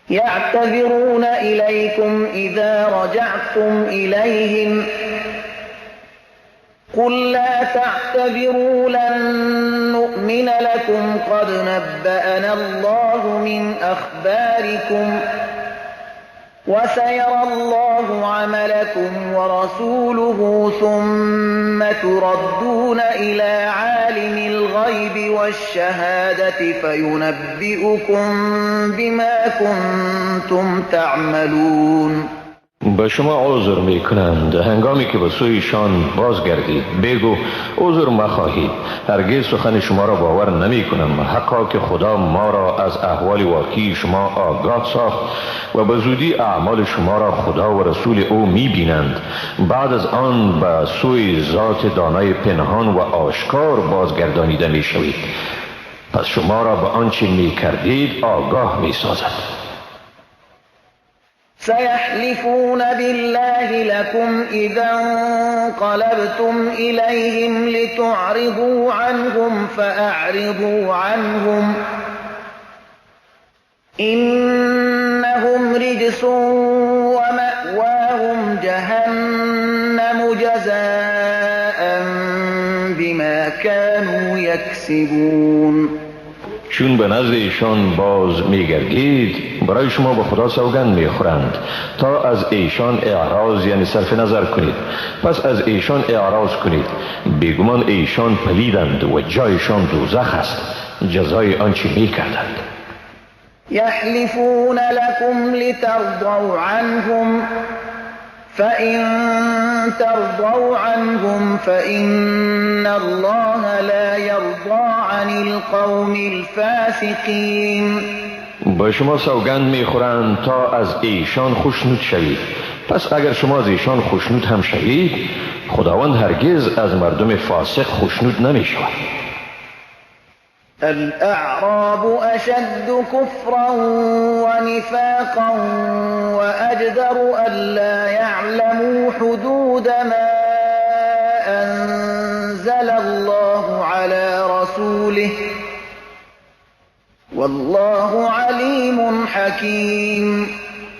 يعتذرون إليكم إذا رجعتم إليهم قل لا تعتذروا لن نؤمن لكم قد نبأنا الله من أخباركم وسيرى الله عملكم ورسوله ثم تردون إلى عالم الغيب والشهادة فينبئكم بما كنتم تعملون. به شما عذر می کنند هنگامی که به سویشان بازگردید. بگو عذر مخواهید، هرگز سخن شما را باور نمی کنم، حقا که خدا ما را از احوال واقعی شما آگاه ساخت و به زودی اعمال شما را خدا و رسول او می بینند. بعد از آن به سوی ذات دانای پنهان و آشکار بازگردانیده می شوید، پس شما را به آنچه می کردید آگاه می سازد. سيحلفون بالله لكم إذا انقلبتم إليهم لتعرضوا عنهم فأعرضوا عنهم إنهم رجس ومأواهم جهنم جزاء بما كانوا يكسبون. چون به نزد ایشان باز میگردید برای شما به خدا سوگند میخورند تا از ایشان اعراض یعنی صرف نظر کنید، پس از ایشان اعراض کنید. بیگمان ایشان پلیدند و جایشان دوزخ است، جزای آنچه میکردند. یحلفون لكم لترضوا عنهم فإن ترضوا عنهم فإن الله لا يرضى عن القوم الفاسقين. با شما سوگند میخورند تا از ایشان خوشنود شوید، پس اگر شما از ایشان خوشنود هم شوید خداوند هرگز از مردم فاسق خوشنود نمی شود. الأعراب أشد كفرا ونفاقا وأجدر ألا يعلموا حدود ما أنزل الله على رسوله والله عليم حكيم.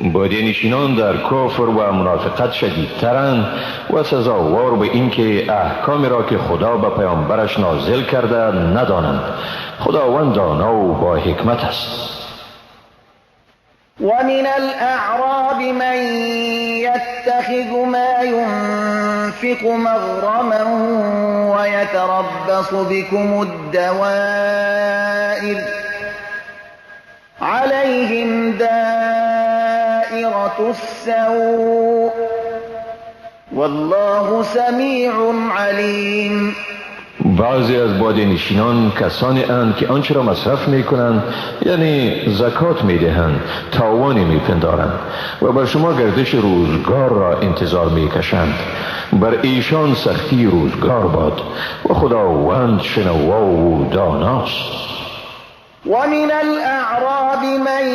بادیانشینان در کفر و منافقت شدیدترند و سزاوار به اینکه احکامی را که خدا به پیامبرش نازل کرده ندانند. خداوند دانا و با حکمت است. ومن الأعراب من يتخذ ما ينفق مغرما ويتربص بكم الدوائر عليهم دائرة السوء والله سمیع علیم. بعضی از بادیانشینان کسانی اند که آنچه را مصرف می کنند یعنی زکات می دهند تاوانی می پندارند و بر شما گردش روزگار را انتظار می کشند. بر ایشان سختی روزگار باد و خداوند شنوا و داناست. ومن الأعراب من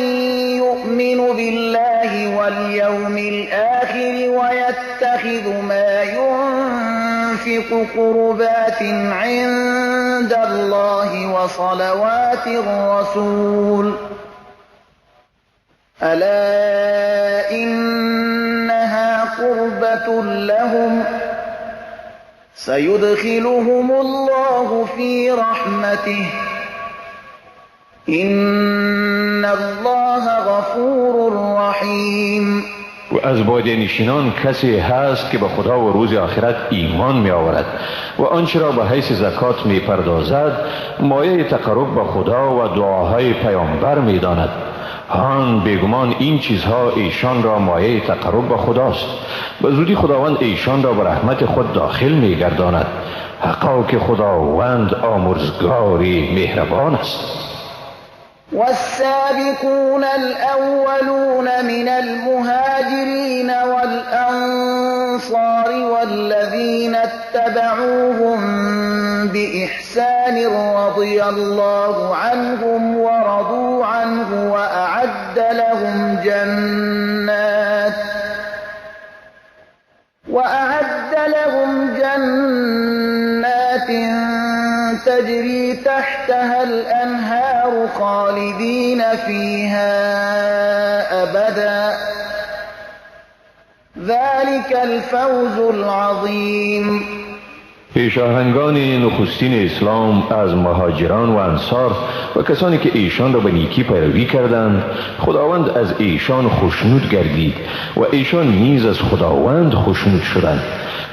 يؤمن بالله واليوم الآخر ويتخذ ما ينفق قربات عند الله وصلوات الرسول ألا إنها قربة لهم سيدخلهم الله في رحمته إن الله غفور رحیم. و از بادیانشینان کسی هست که به خدا و روز آخرت ایمان می آورد و آنچه را به حیث زکات می پردازد مایه تقرب به خدا و دعاهای پیامبر می داند. هان بیگمان این چیزها ایشان را مایه تقرب به خداست. به زودی خداوند ایشان را به رحمت خود داخل می گرداند. حقا که خداوند آمرزگاری مهربان است. والسابقون الأولون من المهاجرين والأنصار والذين اتبعوهم بإحسان رضي الله عنهم ورضوا عنه وأعد لهم جنات تجري تحتها الأنهار خالدين فيها أبدا ذلك الفوز العظیم. پیشاهنگان نخستین اسلام از مهاجران و انصار و کسانی که ایشان را به نیکی پیروی کردند، خداوند از ایشان خوشنود گردید و ایشان نیز از خداوند خوشنود شدند.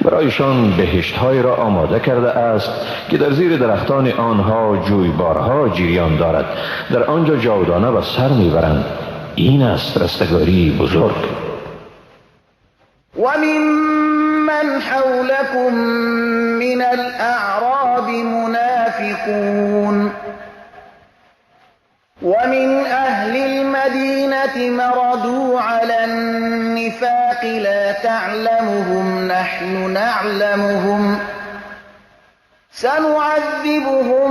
برایشان بهشت‌های را آماده کرده است که در زیر درختان آنها جویبارها جریان دارد، در آنجا جاودانه و سر میبرند. این است رستگاری بزرگ. ومن حولكم من الأعراب منافقون ومن أهل المدينة مردوا على النفاق لا تعلمهم نحن نعلمهم سنعذبهم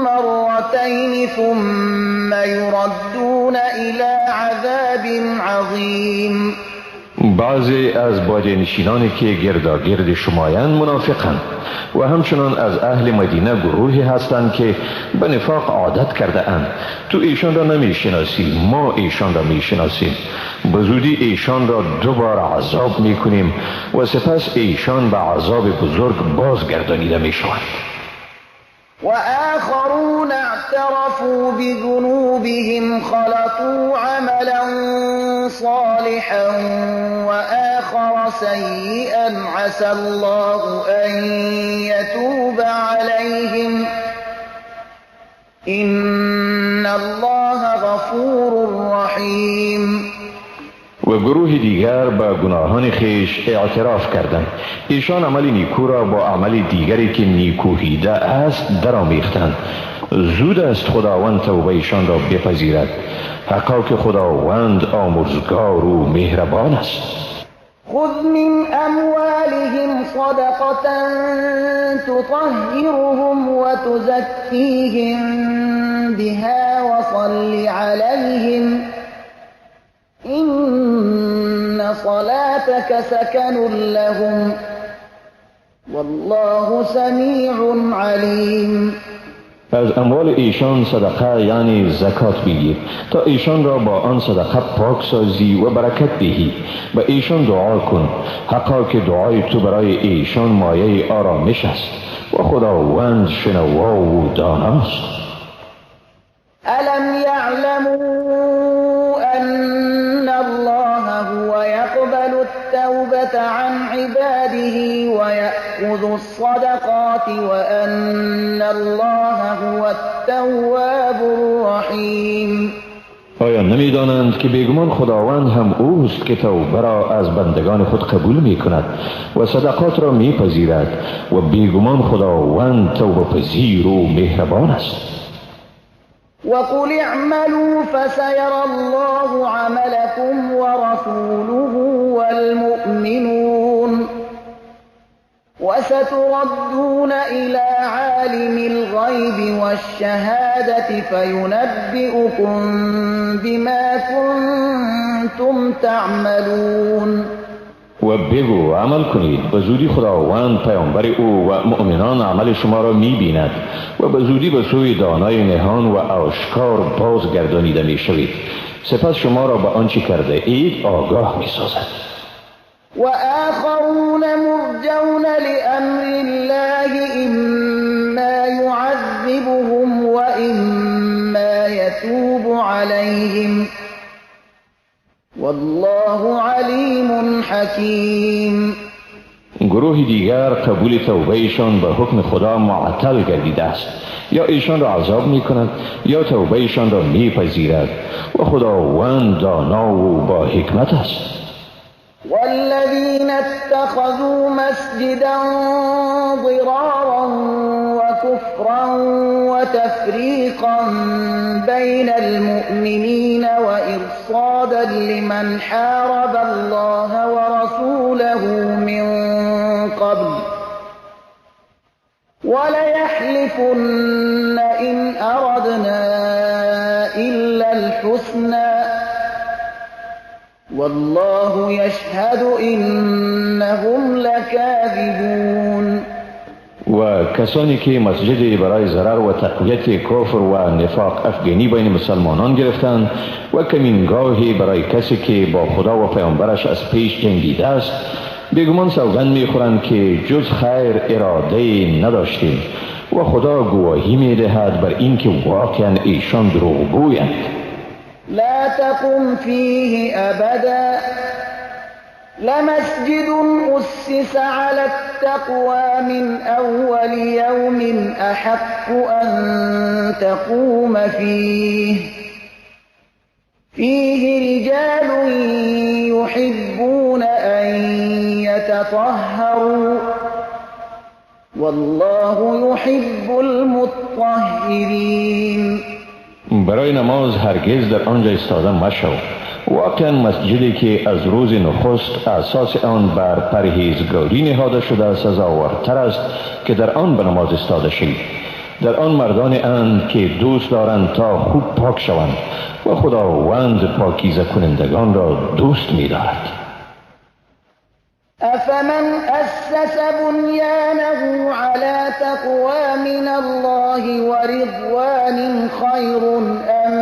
مرتين ثم يردون إلى عذاب عظيم. بعضی از بادیه‌نشینانی که گرداگرد شمایند منافقند و همچنان از اهل مدینه گروهی هستند که به نفاق عادت کرده اند. تو ایشان را نمی شناسی، ما ایشان را می شناسیم. به زودی ایشان را دوباره عذاب می کنیم و سپس ایشان به عذاب بزرگ بازگردانیده می شوند. وآخرون اعترفوا بذنوبهم خلطوا عملا صالحا وآخر سيئا عسى الله أن يتوب عليهم إن الله غفور رحيم. و گروه دیگر با گناهان خیش اعتراف کردند. ایشان عمل نیکو را با عمل دیگری که نیکوهیده است درآمیختند. زود است خداوند توبه ایشان را بپذیرد. حقا که خداوند آمرزگار و مهربان است. خذ من أموالهم صدقة تطهرهم وتزكيهم بها وصل عليهم إن صلاتك سكن لهم والله سميع عليم. از اموال ایشان صدقه یعنی زکات بگیر تا ایشان را با آن صدقه پاک سازی و برکت دهی. به ایشان دعا کن، حقا که دعای تو برای ایشان مایه آرامش است و خداوند شنوا و داناست. ألم يعلموا أن الله هو يقبل التوبة عن عباده ويأخذ الصدقات وأن الله هو التواب الرحيم. آیا نمی دانند که بیگمان خداوند هم اوست که توبه را از بندگان خود قبول می کند و صدقات را می پذیرد و بیگمان خداوند توبه پذیر و مهربان است. وقل اعملوا فسيرى الله عملكم ورسوله والمؤمنون وستردون إلى عالم الغيب والشهادة فينبئكم بما كنتم تعملون. و بگو عمل کنید، به زودی خداوند پیامبر او و مؤمنان عمل شما را می بیند و به زودی به سوی دانای نهان و آشکار بازگردانیده می شوید. سپس شما را به آنچه کرده اید آگاه می سازد. و آخرون مرجون لأمر الله اما يعذبهم و اما يتوب عليهم والله علیم حکیم. گروه دیگر قبول توبه ایشان به حکم خدا معطل گردیده است، یا ایشان را عذاب می کند یا توبه ایشان را می پذیرد و خداوند دانا و با حکمت است. والذين اتخذوا مسجدا ضرارا وكفرا وتفريقا بين المؤمنين وإرصادا لمن حارب الله ورسوله من قبل وليحلفن إن أردنا إلا الحسنى والله يشهد إنهم لكاذبون. و کسانی که مسجد برای ضرر و تقویت کفر و نفاق افغانی بین مسلمانان گرفتند و کمینگاهی برای کسی که با خدا و پیامبرش از پیش جنگیده است، بیگمان سوگند میخورند که جز خیر اراده نداشتیم و خدا گواهی میدهد بر این که واقعا ایشان دروغگویند. لا تقم فيه أبدا لمسجد أسس على التقوى من أول يوم أحق أن تقوم فيه رجال يحبون أن يتطهروا والله يحب المطهرين. برای نماز هرگز در آنجا ایستاده مشو. واقعا مسجدی که از روز نخست اساس آن بر پرهیزگاری نهاده شده سزاوارتر است که در آن به نماز ایستاده شوید. در آن مردان اند که دوست دارند تا خوب پاک شوند و خداوند پاکیزه کنندگان را دوست می دارد. أفمن أسس بنيانه على تقوى من الله ورضوان خير أم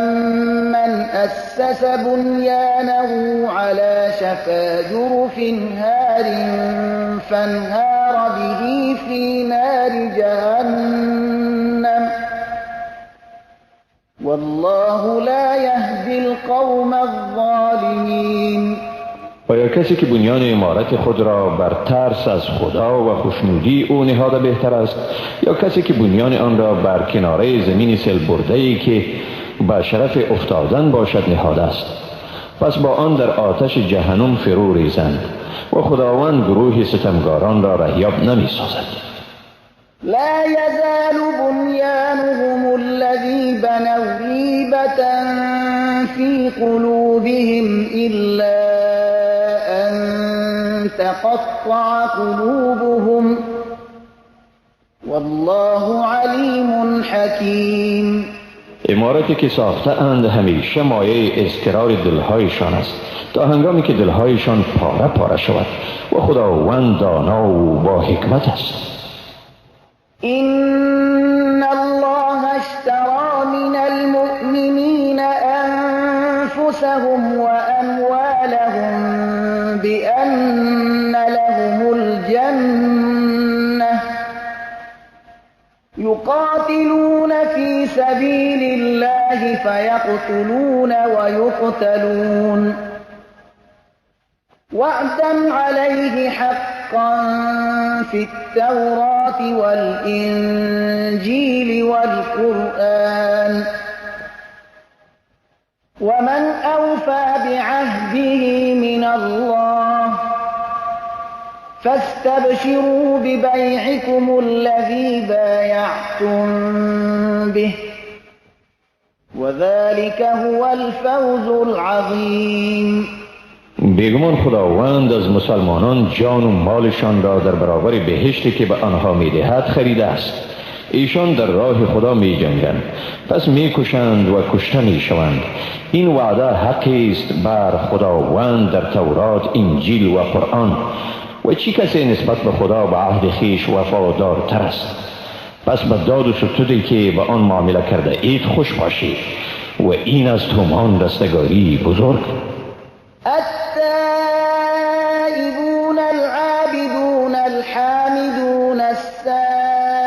من أسس بنيانه على شفا جرف هار فانهار به في نار جهنم والله لا يهدي القوم الظالمين. آیا کسی که بنیان عمارت خود را بر ترس از خدا و خوشنودی او نهاده بهتر است، یا کسی که بنیان آن را بر کناره زمین سیل برده‌ای که به شرف افتادن باشد نهاده است؟ پس با آن در آتش جهنم فرو ریزند و خداوند گروه ستمگاران را رهیاب نمی سازد. لا يزال بنيانهم الذي بنوا ريبة في قلوبهم إلا أن تقطع قلوبهم والله عليم حكيم. عمارتی که ساخته اند همیشه مایه اضطرار دلهایشان است تا هنگامی که دلهایشان پاره پاره شود و خداوند دانا و با حکمت است. إن الله اشترى من المؤمنين أنفسهم وأموالهم بأن لهم الجنة يقاتلون في سبيل الله فيقتلون ويقتلون وعدا عليه حقا في التوراة والإنجيل والقرآن ومن أوفى بعهده من الله فاستبشروا ببيعكم الذي بايعتم به وذلك هو الفوز العظيم. بیگمان خداوند از مسلمانان جان و مالشان را در برابر بهشتی که به آنها میدهد خریده است. ایشان در راه خدا می جنگند، پس می کشند و کشته می شوند. این وعده حقی است بر خداوند در تورات، انجیل و قرآن. و چی کسی نسبت به خدا به عهد خیش وفادارتر است؟ پس به داد و ستودی که به آن معامله کرده اید خوش باشید و این از تومان رستگاری بزرگ. التائبون العابدون الحامدون السائحون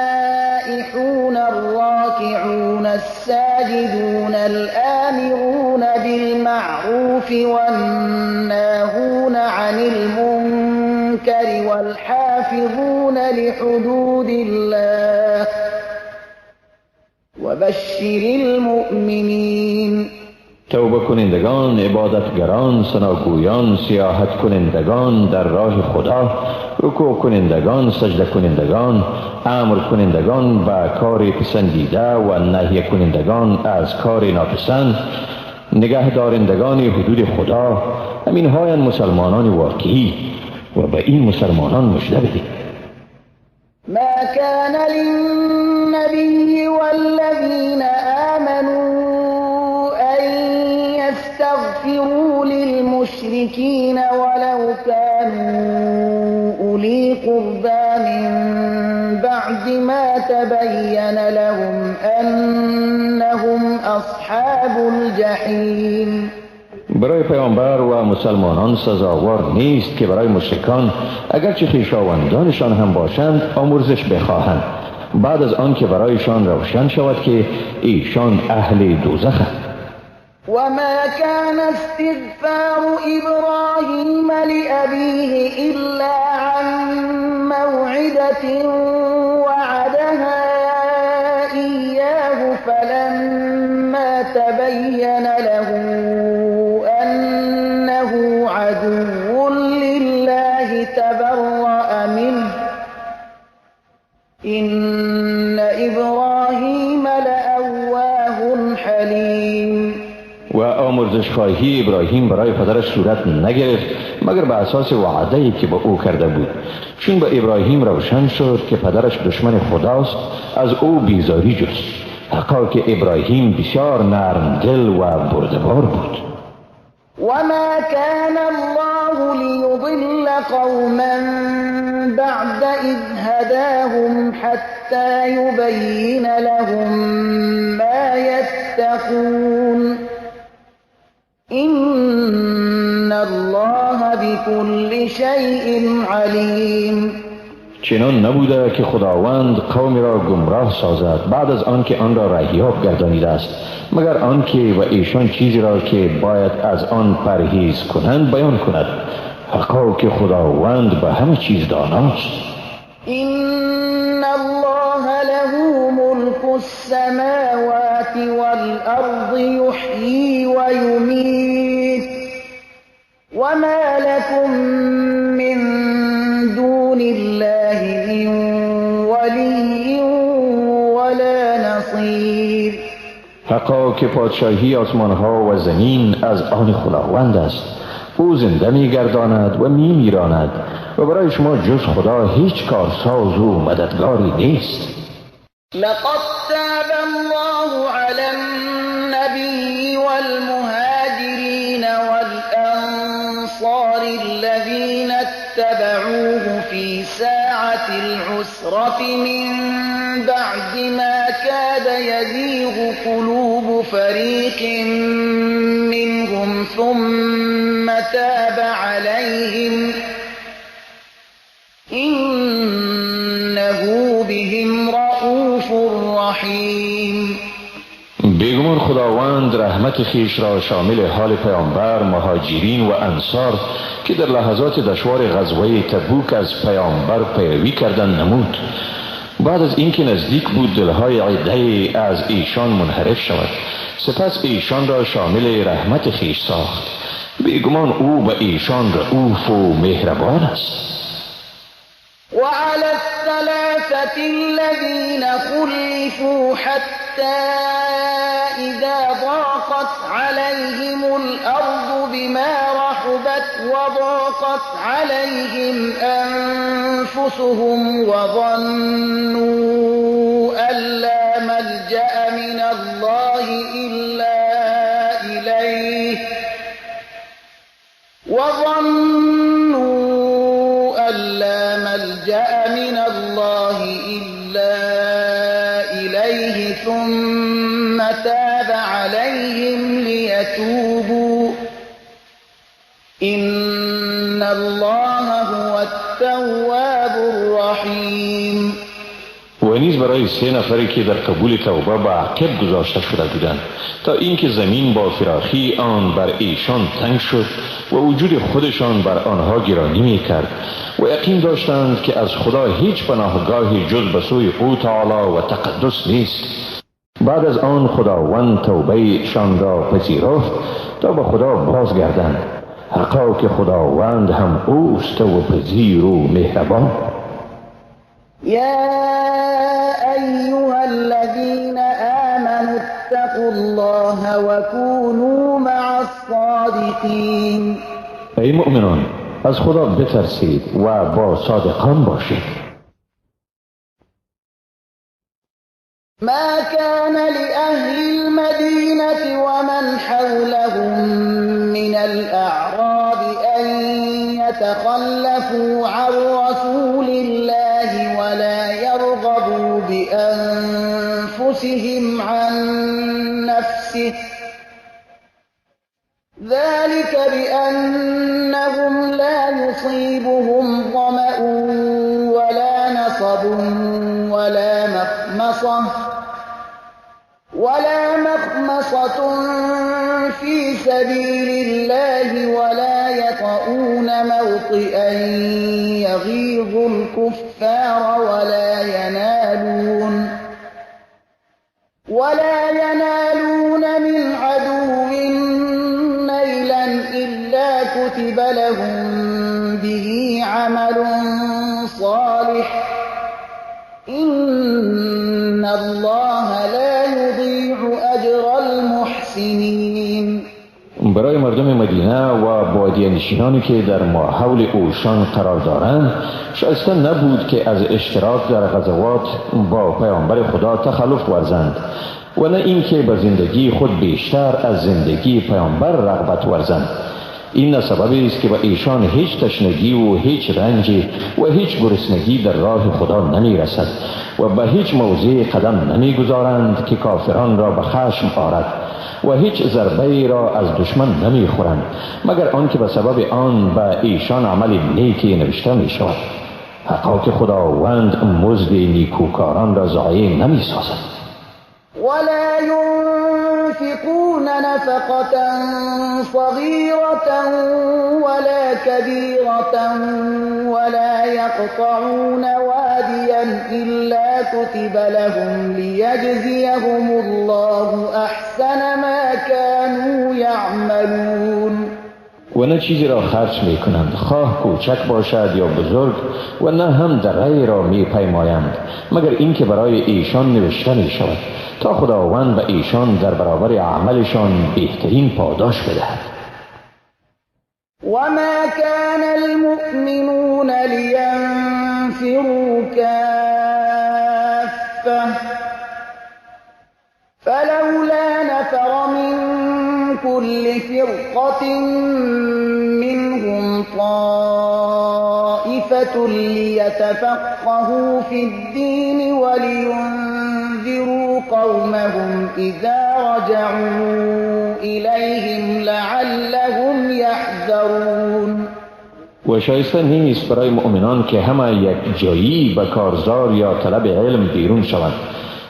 الراكعون الساجدون الآمرون بالمعروف والناهون عن المنكر والحافظون لحدود الله وبشر المؤمنين. توبه کنندگان، عبادتگران، ثناگویان، سیاحت کنندگان در راه خدا، رکوع کنندگان، سجده کنندگان، امر کنندگان به کار پسندیده و نهی کنندگان از کار ناپسند، نگه دارندگان حدود خدا، همین های مسلمانان واقعی و به این مسلمانان مژده بدید. ما كان للنبي والذين آمنوا يستغفروا للمشركين ولو كانوا أولي قربى من بعد بعد ما تبين لهم أنهم أصحاب الجحیم. برای پیامبر و مسلمانان سزاوار نیست که برای مشرکان اگرچه خویشاوندانشان هم باشند آمرزش بخواهند بعد از آن که برایشان روشن شود که ایشان اهل دوزخند. وما كان استغفار إبراهيم لأبيه إلا عن موعدة وعدها إياه فلما تبين له أنه عدو لله تبرأ منه إن إبراهيم لأواه حليم. و آمرزش خواهی ابراهیم برای پدرش صورت نگرفت مگر به اساس وعده‌ای که با او کرده بود، چون به ابراهیم روشن شد که پدرش دشمن خداست از او بیزاری جست، حقا که ابراهیم بسیار نرم دل و بردبار بود. وما كان الله ليضل قوما بعد إذ هداهم حتى يبين لهم ما يتقون إن الله بكل شيء عليم. چنان نبوده که خداوند قومی را گمراه سازد بعد از آن که آن را رهیاب گردانیده است مگر آنکه و ایشان چیزی را که باید از آن پرهیز کنند بیان کند، حقا که خداوند به همه چیز داناست. إن الله له ملك السماوات والأرض يحيي ويميت وما لكم من دون الله من ولي ولا نصير. حقا که پادشاهی آسمان ها و زمین از آن خداوند است، او زنده می‌گرداند و می‌میراند و برای شما جز خدا هیچ کارساز و مددگاری نیست. لقد تاب الله على النبي والمهاجرين والأنصار الذين اتبعوه في ساعة العسرة من بعد ما كاد يزيغ قلوب فريق منهم ثم تاب عليهم إنه بهم رؤوف رحیم. بیگمان خداوند رحمت خیش را شامل حال پیامبر، مهاجرین و انصار که در لحظات دشوار غزوه تبوک از پیامبر پیروی کردند نمود. بعد از اینکه نزدیک بود دلهای عده از ایشان منحرف شود، سپس ایشان را شامل رحمت خیش ساخت. بیگمان او به ایشان رؤوف و مهربان است. وعلى الثلاثة الذين خلفوا حتى إذا ضاقت عليهم الأرض بما رحبت وضاقت عليهم أنفسهم وظنوا أن لا ملجأ من الله إلا إليه ملجأ من الله إلا إليه ثم تاب عليهم ليتوبوا إن الله هو التواب الرحیم. و نیز برای 3 نفری که در قبول توبه به عقب گذاشته شده بودند تا اینکه زمین با فراخی آن بر ایشان تنگ شد و وجود خودشان بر آنها گرانی می کرد و یقین داشتند که از خدا هیچ پناهگاهی جز به سوی او تعالی و تقدس نیست. بعد از آن خداوند توبه شان را پذیرفت تا به خدا بازگردند، حقا که خداوند هم اوست و پذیر و مهربان. يا أيها الذين آمنوا اتقوا الله وكونوا مع الصادقين. ای مؤمنان، از خدا بترسید و با صادقان باشید. ما كان لأهل المدينة ومن حولهم من الأعراب أن يتخلفوا عن رسول الله ولا يرغبوا بأنفسهم عن نفسه ذلك بأنهم لا يصيبهم ظمأ ولا نصب ولا مخمصة في سبيل الله ولا يطؤون موطئا يغيظ الكفار ولا ينالون من عدو نيلا إلا كتب لهم به عمل صالح إن الله لا يضيع أجر المحسنين. برای مردم مدینه و بادیه‌نشینانی که در ماحول اوشان قرار دارند شایسته نبود که از اشتراک در غزوات با پیامبر خدا تخلف ورزند و نه اینکه به زندگی خود بیشتر از زندگی پیامبر رغبت ورزند. این سببی است که به ایشان هیچ تشنگی و هیچ رنجی و هیچ گرسنگی در راه خدا نمی رسد و به هیچ موضع قدم نمی گذارند که کافران را به خشم آرد و هیچ ضربه را از دشمن نمی خورند مگر آنکه به سبب آن به ایشان عمل نیکی نوشته می شود. حقا که خداوند مزد نیکوکاران را ضایع نمی سازد. ولا ينفقون نفقة صغيرة ولا كبيرة ولا يقطعون واديا إلا كتب لهم ليجزيهم الله أحسن ما كانوا يعملون. و نه چیزی را خرج می کنند خواه کوچک باشد یا بزرگ و نه هم دغه را می پیمایند مگر اینکه برای ایشان نوشته می شود تا خداوند به ایشان در برابر عملشان بهترین پاداش بدهد. وما كان المؤمنون لينفروا كافة فلولا نفر من كل فرقة منهم طائفة ليتفقهوا في الدين ولينذروا قومهم إذا رجعوا إليهم لعلهم يحذرون. و شایسته نیست برای مؤمنان که همه یک جایی به کارزار یا طلب علم بیرون شوند.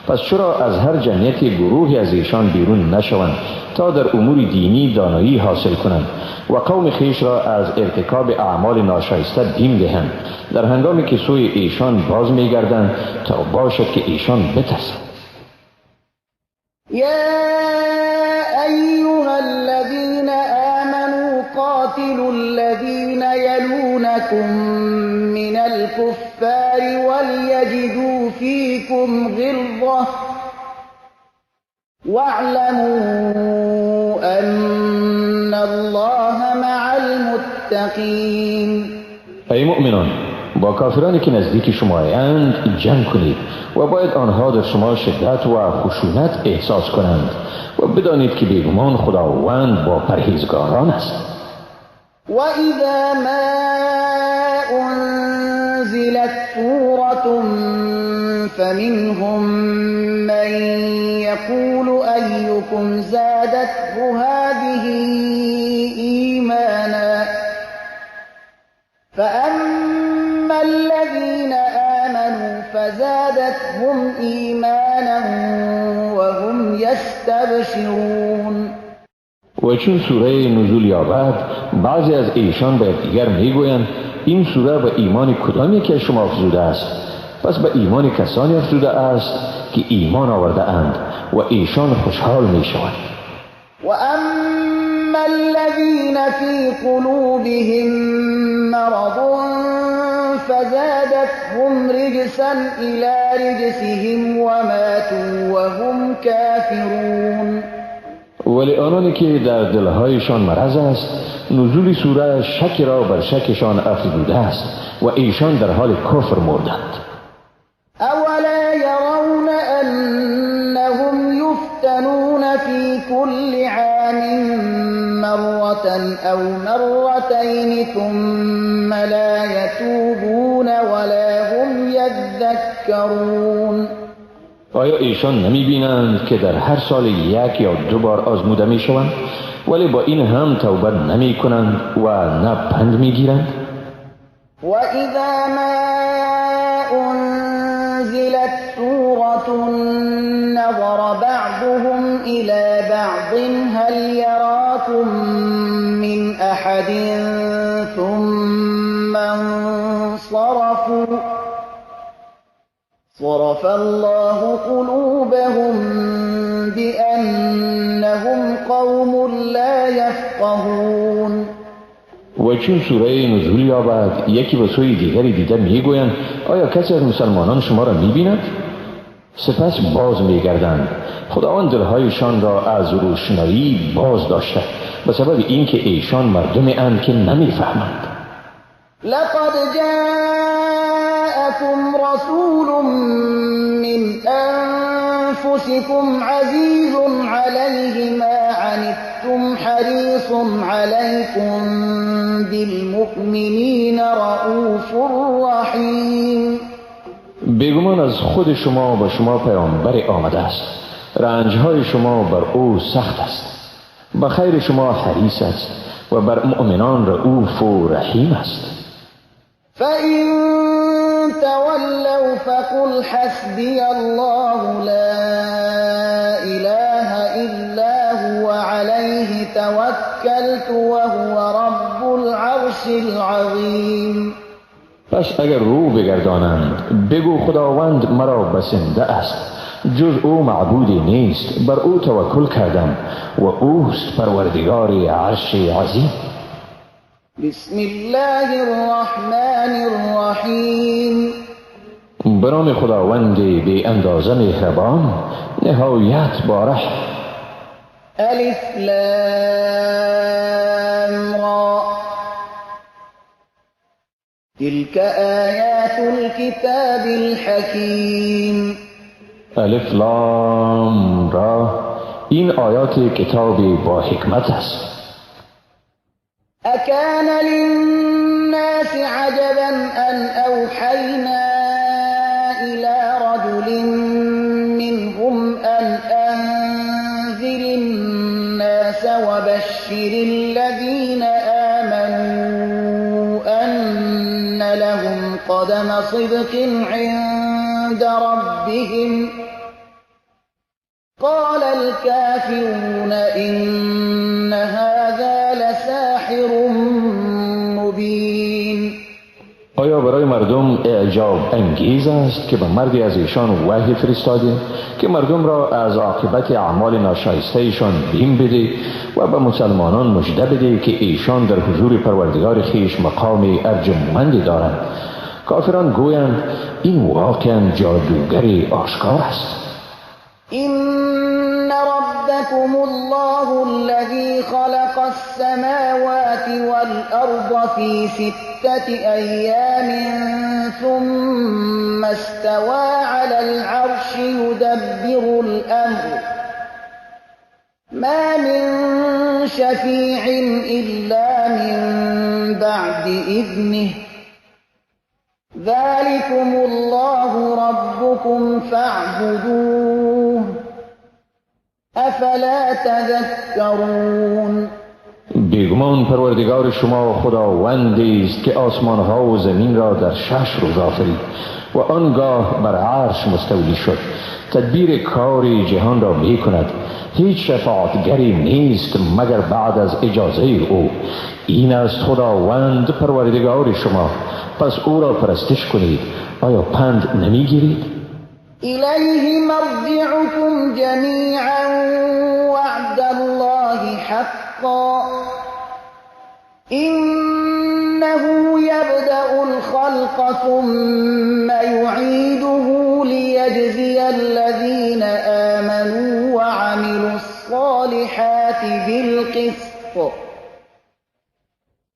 پس چرا از هر جمعیت گروهی از ایشان بیرون نشوند تا در امور دینی دانایی حاصل کنند و قوم خیش را از ارتکاب اعمال ناشایسته بیم دهند در هنگامی که سوی ایشان باز می‌گردند تا باشد که ایشان بترسند. یا ایها الذین آمنوا قاتلوا الذین یلونکم من الكفار وليجدوا فيكم غلظة واعلموا أن الله مع المتقين. ای مؤمنان، با کافرانی که نزدیک شما اند جنگ کنید و باید آنها در شما شدت و خشونت احساس کنند و بدانید که بیگمان خداوند با پرهیزگاران است. وَإِذَا مَا أُنزِلَتْ سُورَةٌ فَمِنْهُم مَّن يَقُولُ أَيُّكُمْ زَادَتْهُ هَٰذِهِ إِيمَانًا فَأَمَّا الَّذِينَ آمَنُوا فَزَادَتْهُمْ إِيمَانًا وَهُمْ يَسْتَبْشِرُونَ. و چون سوره نزول یابد بعضی از ایشان به دیگر میگویند این سوره به ایمان کدام یکی از شما افزوده است؟ پس به ایمان کسانی افزوده است که ایمان آورده اند و ایشان خوشحال می شوند. و اما الذین فی قلوبهم مرض فزادتهم رجسا الى رجسهم وماتوا وهم کافرون. ولی آنانی که در دلهایشان مرض است نزول سوره شک را بر شکشان افزوده است و ایشان در حال کفر مردند. اولا يرون انهم يفتنون في كل عام مرة او مرتين ثم لا يتوبون ولا هم يذكرون. آیا ایشان نمی بینند که در هر سال یک یا دو بار آزموده می شوند ولی با این هم توبه نمی کنند و نه پند می گیرند؟ و اذا ما انزلت سورة نظر بعضهم الى بعض هل يراكم من احد ثم انصرفوا صرف الله قلوبهم بأنهم قوم لا يفقهون. و چون سوره نزول یابد یکی به سوی دیگری دیده میگویند آیا کسی از مسلمانان شما را میبیند؟ سپس باز میگردند. خداوند دلهایشان را از روشنایی باز داشته به سبب اینکه ایشان مردمی اند که نمیفهمند. لقد جاءكم رسول من أنفسكم عزيز عليه ما عنتم حريص عليكم بالمؤمنين رؤوف رحيم. بیگمان از خود شما به شما پیامبر آمده است. رنجهای شما بر او سخت است. به خیر شما حریص است و بر مؤمنان رؤوف و رحیم است. فَإِن تَوَلَّوْا فَقُلْ حَسْبِيَ اللَّهُ لَا إِلَٰهَ إِلَّا هُوَ عَلَيْهِ تَوَكَّلْتُ وَهُوَ رَبُّ الْعَرْشِ الْعَظِيمِ. پس اگر رو بگردانند بگو خداوند مرا بسنده است، جز او معبودی نیست، بر او توکل کردم و اوست پروردگار عرش عظیم. بسم الله الرحمن الرحیم. به نام خداوند بی اندازه مهربان نهایت باره. الف لام را تلك آیات الكتاب الحکیم. الف لام را این آیات کتاب با حکمت است. أكان للناس عجبا أن أوحينا إلى رجل منهم أن أنذر الناس وبشر الذين آمنوا أن لهم قدم صدق عند ربهم قال الكافرون إن هذا لساحر مبين. آیا برای مردم اعجاب انگیز است که به مردی از ایشان وحی فرستادیم که مردم را از عاقبت اعمال ناشایسته ایشان بیم بده و به مسلمانان مژده بده که ایشان در حضور پروردگار خیش مقام ارجمندی دارند؟ کافران گویند این واقعا جادوگر آشکار است. إن ربكم الله الذي خلق السماوات والأرض في 6 أيام ثم استوى على العرش يدبر الأمر ما من شفيع إلا من بعد إذنه ذلكم الله ربكم فاعبدوه افلا تذكرون. بیگمان پروردگار شما خداوندی است که آسمان ها و زمین را در 6 روز آفرید و آنگاه بر عرش مستولی شد. تدبیر کار جهان را می کند. هیچ شفاعتگری نیست مگر بعد از اجازه او. این است خداوند پروردگار شما، پس او را پرستش کنید. آیا پند نمی گیرید؟ الیه مرجعکم جمیعا وعد الله حقا انه یبدأ الخلق ثم یعیده لیجزی الذین آمنوا وعملوا الصالحات بالقسط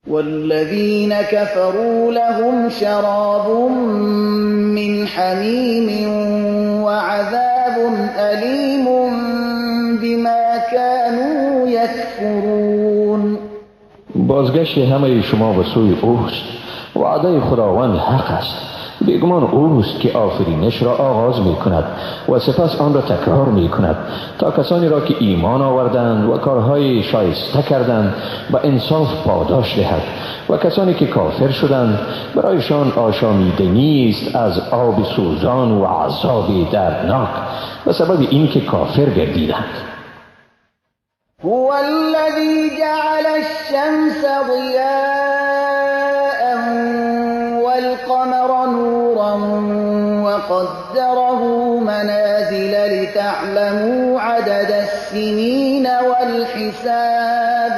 والذين كفروا لهم شراب من حميم وعذاب أليم بما كانوا يكفرون. بازگشت همه شما به سوی اوست. وعده خداوند حق است. بیگمان اوست که آفرینش را آغاز می کند و سپس آن را تکرار می کند تا کسانی را که ایمان آوردند و کارهای شایسته کردند و انصاف پاداش دهد و کسانی که کافر شدند برایشان آشامیدنی است از آب سوزان و عذاب دردناک به سبب اینکه کافر گردیدند. هو الذي جعل الشمس ضياء والقمر نورا وقدره منازل لتعلموا عدد السنين والحساب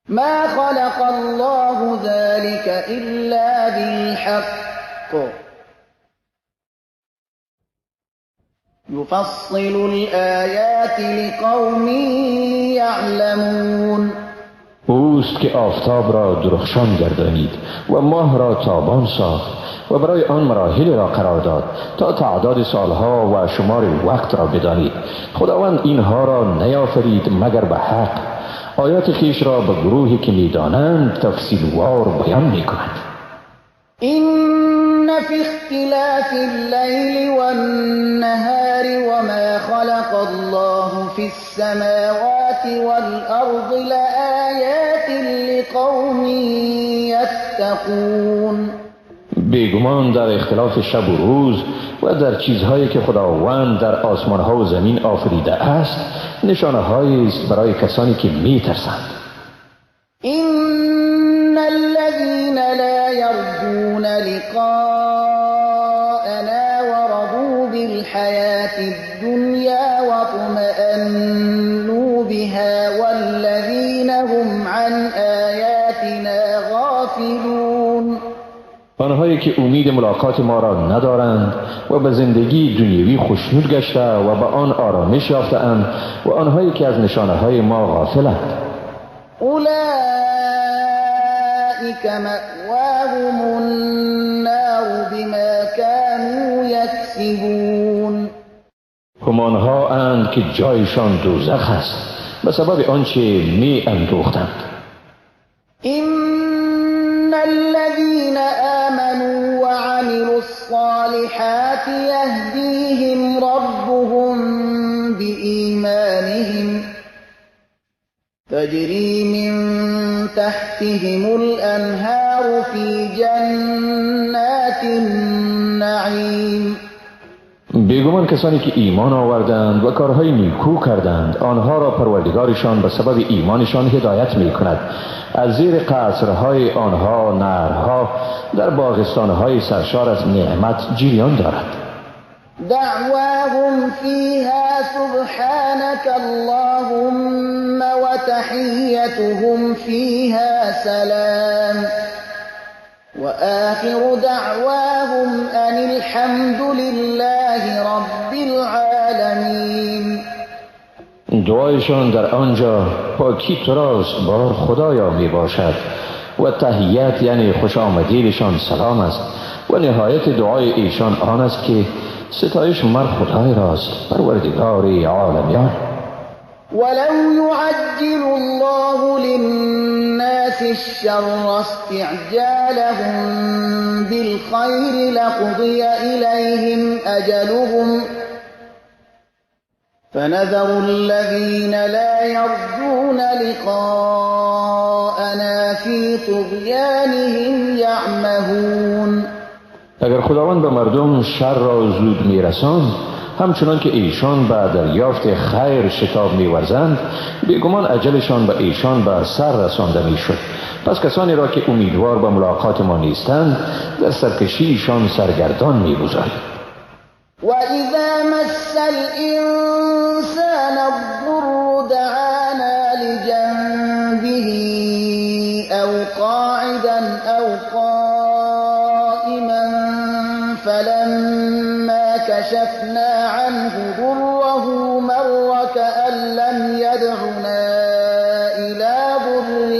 ما خلق الله ذلك إلا بالحق يفصل الآيات لقوم يعلمون. اوست که آفتاب را درخشان گردانید و ماه را تابان ساخت و برای آن مراحل را قرار داد تا تعداد سالها و شمار وقت را بدانید. خداوند اینها را نیافرید مگر به حق. آیات خویش را به گروهی که میدانند تفصیل وار بیان میکند. إن في اختلاف الليل والنهار وما خلق الله في السماوات والأرض لآيات لقوم يتقون. بیگمان در اختلاف شب و روز و در چیزهایی که خداوند در آسمانها و زمین آفریده است نشانه هایی است برای کسانی که میترسند. إن الذين لا يرجون لقاءنا ورضوا بالحياة الدنيا واطمأنوا بها والذين هم عن آياتنا غافلون. آنهایی که امید ملاقات ما را ندارند و به زندگی دنیوی خوشنود گشته و به آن آرامش یافته‌اند و آنهایی که از نشانه های ما غافلند. أولئك مأواهم النار بما كانوا يكسبون. هم آنها اند که جایشان دوزخ است به سبب آنچه می اندوختند. إن الذين آمنوا وعملوا الصالحات يهديهم ربهم بإيمانهم تجري من تحتهم الأنهار في جنات النعيم. بیگمان کسانی که ایمان آوردند و کارهای نیکو کردند آنها را پروردگارشان به سبب ایمانشان هدایت می کند. از زیر قصرهای آنها نهرها در باغستانهای سرشار از نعمت جریان دارد. دعواهم فيها سبحانك اللهم وتحيتهم فيها سلام وآخر دعواهم أن الحمد لله رب العالمين. دعایشان در آنجا پاکی تو راست بار خدایا می باشد و تحیت یعنی خوش آمدیدشان سلام است و نهایت دعای ایشان آن است که ستایش مر خدای راست پروردگار عالمیان. ولو يعجل الله للناس الشر استعجالهم بالخير لقضي إليهم أجلهم فنذر الذين لا يرجون لقاءنا في طغيانهم يعمهون. اگر خداوند به مردم شر را زود میرساند همچنان که ایشان به دریافت خیر شتاب می‌ورزند بیگمان اجلشان به ایشان به سر رسانده میشد. پس کسانی را که امیدوار به ملاقات ما نیستند در سرکشیشان سرگردان می‌گذاریم. وَإِذَا مَسَّ الْإِنسَانَ الضُّرُّ دَعَانَا لِجَنبِهِ أَوْ قَاعِدًا أَوْ قَائِمًا فَلَمَّا كَشَفْنَا عَنْهُ ضُرَّهُ مَرَّ كَأَن لَّمْ يَدْعُنَا إِلَى ضُرٍّ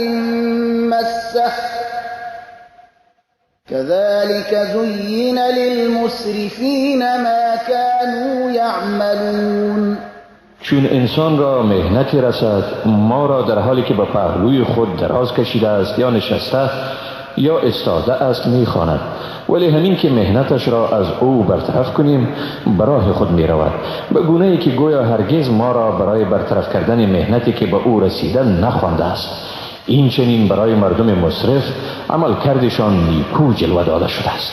مَّسَّهُ كذلك زين للمسرفين ما كانوا يعملون. چون انسان را مهنتی رسد ما را در حالی که به پهلوی خود دراز کشیده است یا نشسته یا استاده است میخواند، ولی همین که مهنتش را از او برطرف کنیم برای خود می رود، به گونه ای که گویا هرگز ما را برای برطرف کردن مهنتی که به او رسیده نخوانده است. این چنین برای مردم مسرف عمل کردشان نیکو جلوه داده شده است.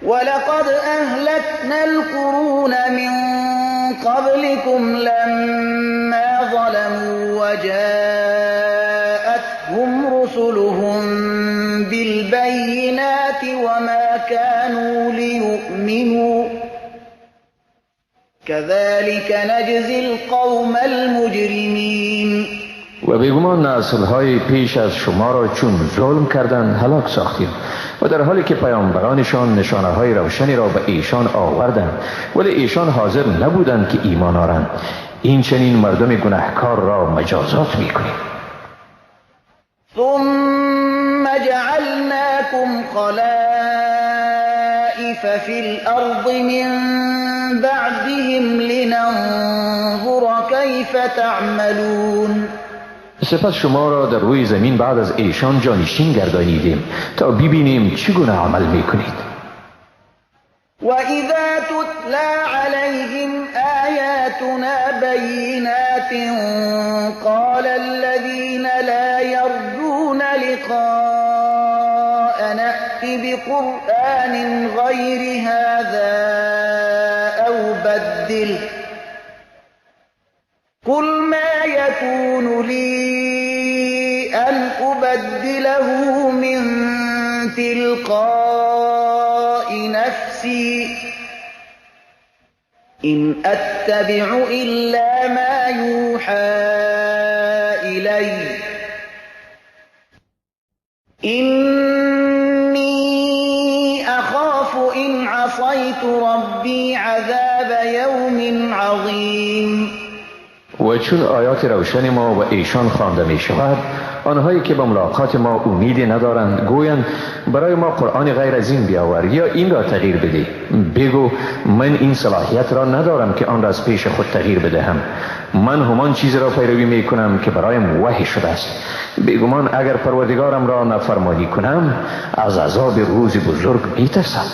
ولقد أهلكنا القرون من قبلكم لما ظلموا وجاءتهم رسلهم بالبينات وما كانوا ليؤمنوا كذلك نجزي القوم المجرمين. و بیگمان نسل‌های پیش از شما را چون ظلم کردند هلاک ساختیم و در حالی که پیامبرانشان نشانه‌های روشنی را به ایشان آوردند ولی ایشان حاضر نبودند که ایمان آورند. این چنین مردم گناهکار را مجازات می‌کنیم. ثم جعلناكم خلائف في الأرض من بعدهم لننظر كيف تعملون. سپس شما را در روی زمین بعد از ایشان جانشین گردانیدیم تا ببینیم چگونه عمل میکنید. وَإِذَا تُتْلَى عَلَيْهِمْ آيَاتُنَا بَيِّنَاتٍ قَالَ الَّذِينَ لَا يَرْجُونَ لِقَاءَنَا ائْتِ بِقُرْآنٍ غَيْرِ هَذَا أَوْ بَدِّلْهُ قُلْ مَا يَكُونُ لِي أَنْ أُبَدِّلَهُ مِنْ تِلْقَاءِ نَفْسِي إِنْ أَتَّبِعُ إِلَّا مَا يُوحَى إِلَيَّ إِنِّي أَخَافُ إِنْ عَصَيْتُ رَبِّي عَذَابَ يَوْمٍ عَظِيمٍ. و چون آیات روشن ما و ایشان خوانده می شود، آنهایی که به ملاقات ما امیدی ندارند گویند برای ما قرآن غیر از این بیاور یا این را تغییر بده. بگو من این صلاحیت را ندارم که آن را از پیش خود تغییر بدهم. من همان چیز را پیروی می کنم که برایم وحی شده است. بیگمان اگر پروردگارم را نافرمانی کنم از عذاب روز بزرگ می ترسم.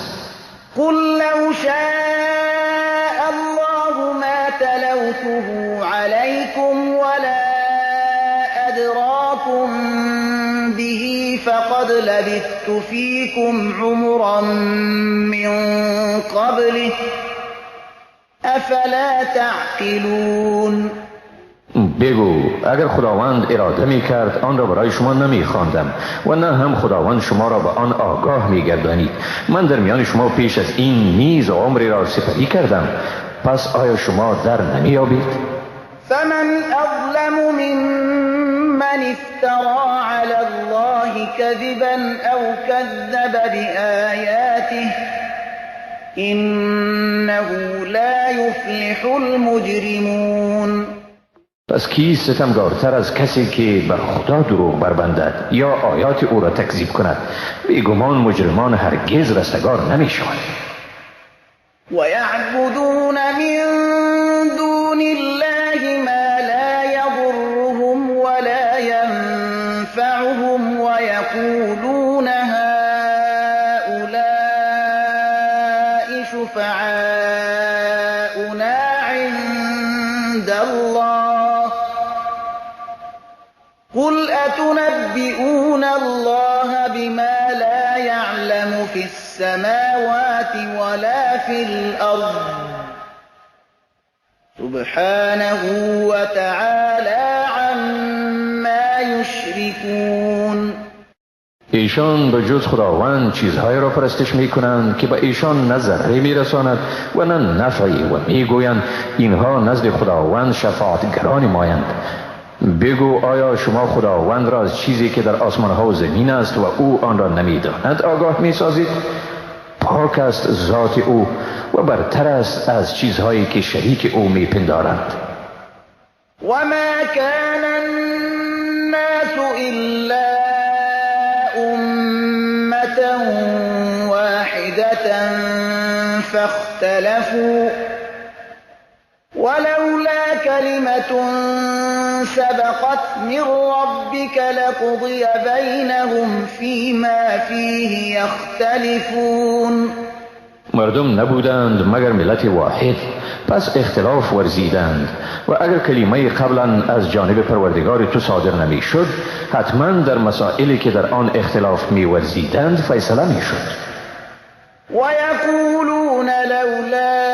قل لو شاء الله ما تلوته عليكم ولا أدراكم به فقد لبثت فيكم عمرا من قبله أفلا تعقلون. بگو اگر خداوند اراده می کرد آن را برای شما نمی خواندم و نه هم خداوند شما را به آن آگاه می گردانید. من در میان شما پیش از این نیز عمری را سپری کردم، پس آیا شما در نمی یابید؟ فمن أظلم ممن افترى على الله كذبا أو كذب بآياته إنه لا يفلح المجرمون. پس کی ستمگارتر از کسی که بر خدا دروغ بربندد یا آیات او را تکذیب کند؟ بیگمان مجرمان هرگز رستگار نمی شوند. وَيَعْبُدُونَ مِن دُونِ اللَّهِ مَا لَا يَضُرُّهُمْ وَلَا يَنفَعُهُمْ وَيَقُولُونَ هَؤُلَاءِ شُفَعَاؤُنَا عِندَ اللَّهِ قُلْ أَتُنَبِّئُونَ اللَّهَ بِمَا لَا يَعْلَمُ فِي السَّمَاوَاتِ وَلَا فِي الْأَرْضِ سُبْحَانَهُ وَتَعَالَى عَمَّا يُشْرِكُونَ. ایشان به جز خداوند چیزهای را پرستش می کنند که به ایشان نه ضرری می رساند و نه نفعی و می گویند اینها نزد خداوند شفاعتگران مایند. بگو آیا شما خداوند را از چیزی که در آسمان ها و زمین است و او آن را نمی داند آگاه می سازید؟ پاک است ذات او و برتر است از چیزهایی که شریک او می پندارند. وما كان الناس إلا أمة واحدة فاختلفوا ولولا كلمة سبقت من ربك لقضي بينهم فيما فيه يختلفون. مردم نبودند مگر ملت واحد، پس اختلاف ورزیدند و اگر کلمه قبلا از جانب پروردگار تو صادر نمی شد، حتما در مسائلی که در آن اختلاف می ورزیدند فیصله می شد. ويقولون لولا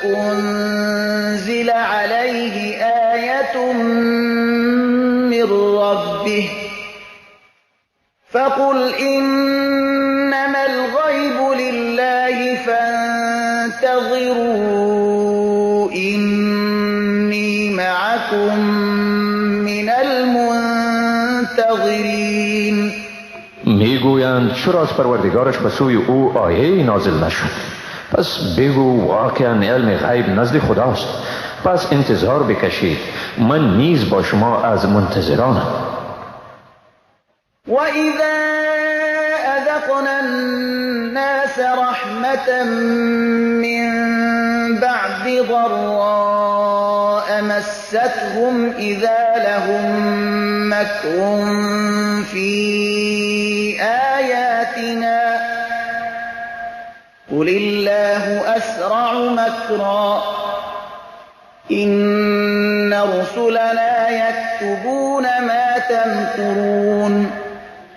أنزل عليه آية من ربه فقل إنما الغيب لله فانتظروا إني معكم من المنتظرين. میگویند چرا از پروردگارش به سوی او آیه نازل نشد؟ پس بگو واقعا علم غیب نزد خداست، پس انتظار بکشید، من نیز با شما از منتظرانم. وَإِذَا أَذَقْنَا النَّاسَ رَحْمَةً مِّن بَعْدِ ضَرَّاءَ مَسَّتْهُمْ إِذَا لَهُم مَّكْرٌ فِي آيَاتِنَا قُلِ اللَّهُ أَسْرَعُ مَكْرًا إِنَّ رُسُلَنَا يَكْتُبُونَ مَا تَمْكُرُونَ.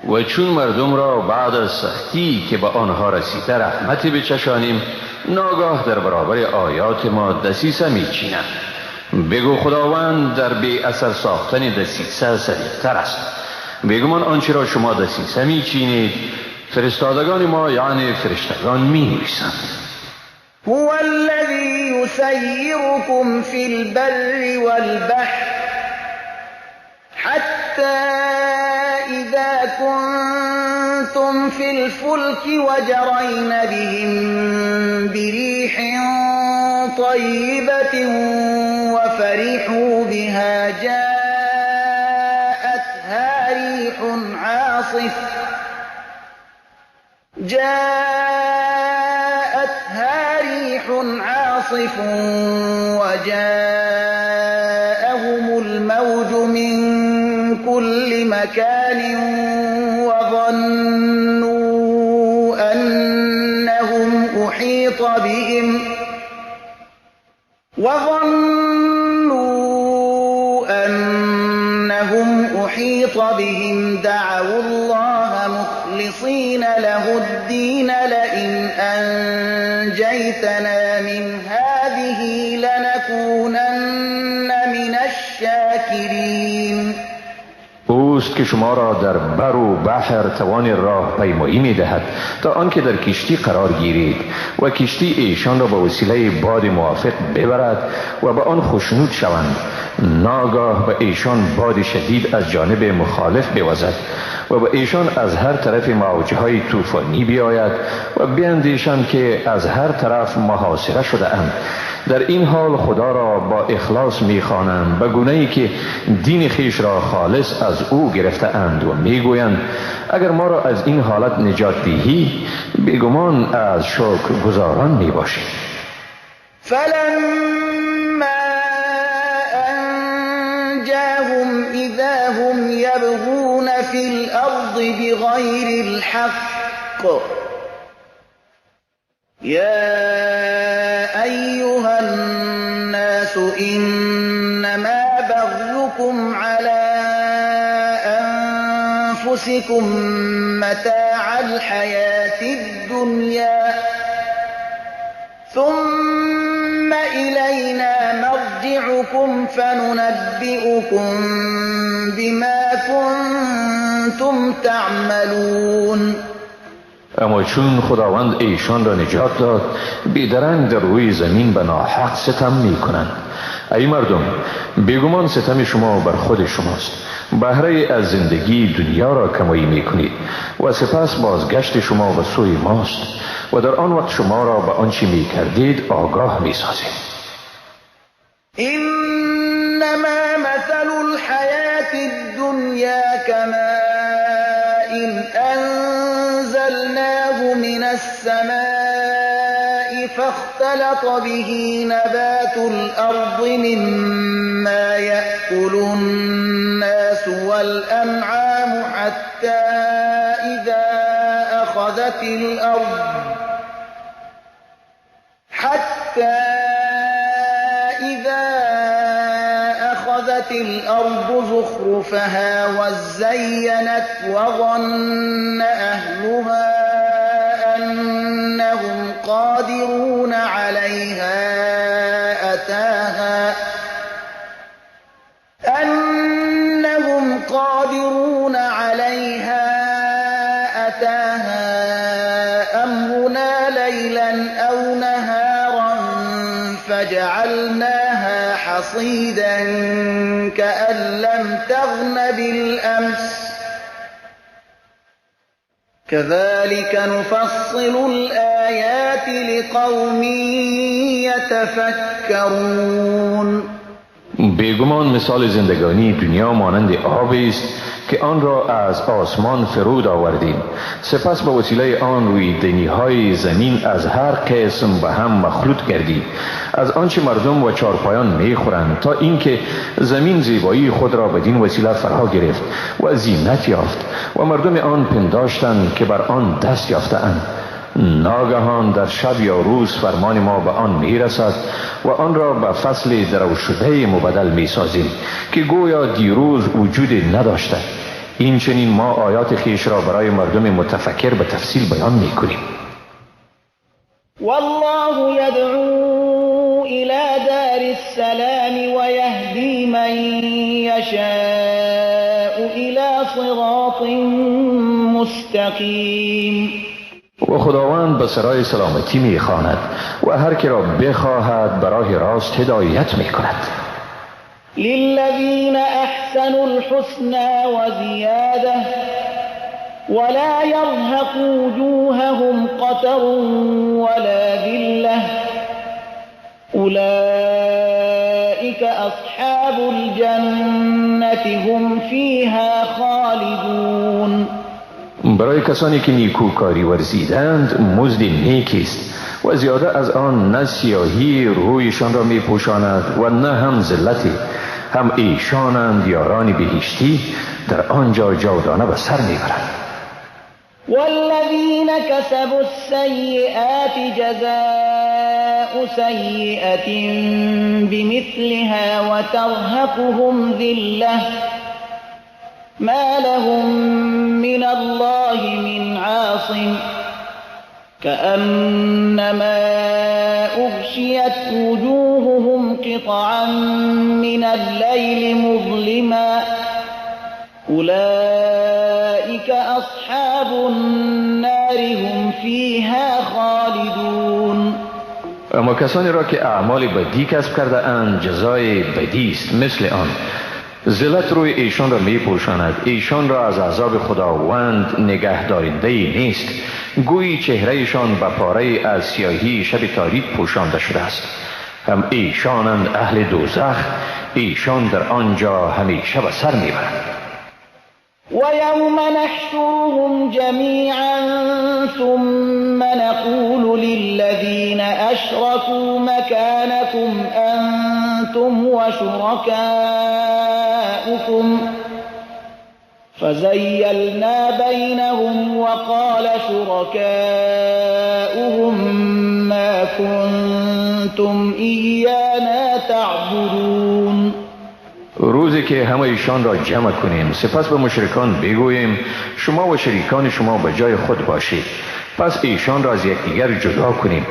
و چون مردم را بعد از سختی که به آنها رسیده رحمتی بچشانیم، ناگاه در برابر آیات ما دسیسه میچینند. بگو خداوند در بی اثر ساختن دسیسه سریعتر است. بگمان آنچه را شما دسیسه میچینید فرستادگان ما یعنی فرشتگان مینویسند. هو الذي يسيركم في البر والبحر حتى إذا كنتم في الفلك وجرين بهم بريح طيبة وفرحوا بها جاءتها ريح عاصف وجاءهم الموج من كل مكان وظنوا أنهم أحيط بهم دعوا الله مخلصين له الدين لئن أنجيتنا من هذه لنكونن من الشاکرین. اوست که شما را در بر و بحر توان راه پیمایی می دهد تا آنکه در کشتی قرار گیرید و کشتی ایشان را به وسیله باد موافق ببرد و به آن خوشنود شوند. ناگاه به ایشان باد شدید از جانب مخالف بوزد و به ایشان از هر طرف موجهای طوفانی بیاید و بیندیشند که از هر طرف محاصره شده اند. در این حال خدا را با اخلاص می‌خوانند به گونه‌ای که دین خیش را خالص از او گرفته اند و میگویند اگر ما را از این حالت نجات دهی بیگمان از شکر گزاران میباشیم. فلما انجاهم اذا هم يبغون في الارض بغير الحق يا أيها الناس إنما بغيكم على أنفسكم متاع الحياة الدنيا ثم إلينا مرجعكم فننبئكم بما كنتم تعملون. اما چون خداوند ایشان را نجات داد بیدرنگ در روی زمین به ناحق ستم می کنند. ای مردم بیگمان ستم شما بر خود شماست. بهره از زندگی دنیا را کمایی می کنید و سپس بازگشت شما به سوی ماست و در آن وقت شما را به آنچه می کردید آگاه می سازیم. انما مثل الحیات الدنیا كماء أنزلناه من السماء فاختلط به نبات الأرض مما يأكل الناس والأنعام حتى إذا أخذت الأرض زخرفها وزينت وظن أهلها أنهم قادرون عليها أتاها أمرنا ليلا أو نهارا فجعلناها حصيدا كأن لم تغن بالأمس كذلك نفصل الآيات لقوم يتفكرون. بیگمان مثال زندگانی دنیا مانند آبی است که آن را از آسمان فرود آوردیم، سپس به وسیله آن روی دنیهای زمین از هر قسم به هم مخلوط کردیم، از آنچه مردم و چارپایان میخورند، تا اینکه زمین زیبایی خود را بدین وسیله فرا گرفت و زینت یافت و مردم آن پنداشتند که بر آن دست یافته‌اند. ناگهان در شب یا روز فرمان ما به آن میرسد و آن را به فصل درو شده مبدل میسازیم که گویا دیروز وجود نداشته. این چنین ما آیات خیش را برای مردم متفکر به تفصیل بیان میکنیم. والله يدعو إلى دار السلام ويهدي من يشاء إلى صراط مستقيم. و خداوند به سرای سلامتی میخواند و هر که را بخواهد به راه راست هدایت میکند. للذین احسنوا الحسنى وزیاده ولا يرهق وجوههم قتر ولا ذله اولئك اصحاب الجنة هم فيها خالدون. برای کسانی که نیکوکاری ورزیدند مزد نیکی است و زیاده از آن نه سیاهی رویشان را می پوشاند و نه هم ذلتی، هم ایشانند یاران بهشتی در آنجا جاودانه به سر می برند. والذین کسبوا السیئات جزاء سیئة بمثلها وترهقهم ذلة ما لهم من الله من عاصم كأنما أغشيت وجوههم قطعا من الليل مظلما أولئك أصحاب النار هم فيها خالدون. اما کسانی را که اعمال بدی کسب کرده اند جزای بدی است مثل آن. ذلت روی ایشان را می پوشاند، ایشان را از عذاب خداوند نگه دارنده نیست، گویی چهرهشان به پاره از سیاهی شب تاریک پوشانده شده است. هم ایشانند اهل دوزخ، ایشان در آنجا همیشه به سر می برند. ويوم نحشرهم جميعا ثم نقول للذين أشركوا مكانكم أنتم وشركاؤكم فزيلنا بينهم وقال شركاؤهم ما كنتم إيانا تعبدون. روزی که همه ایشان را جمع کنیم سپس به مشرکان بگوییم شما و شریکان شما به جای خود باشید، پس ایشان را از یکدیگر جدا کنیم.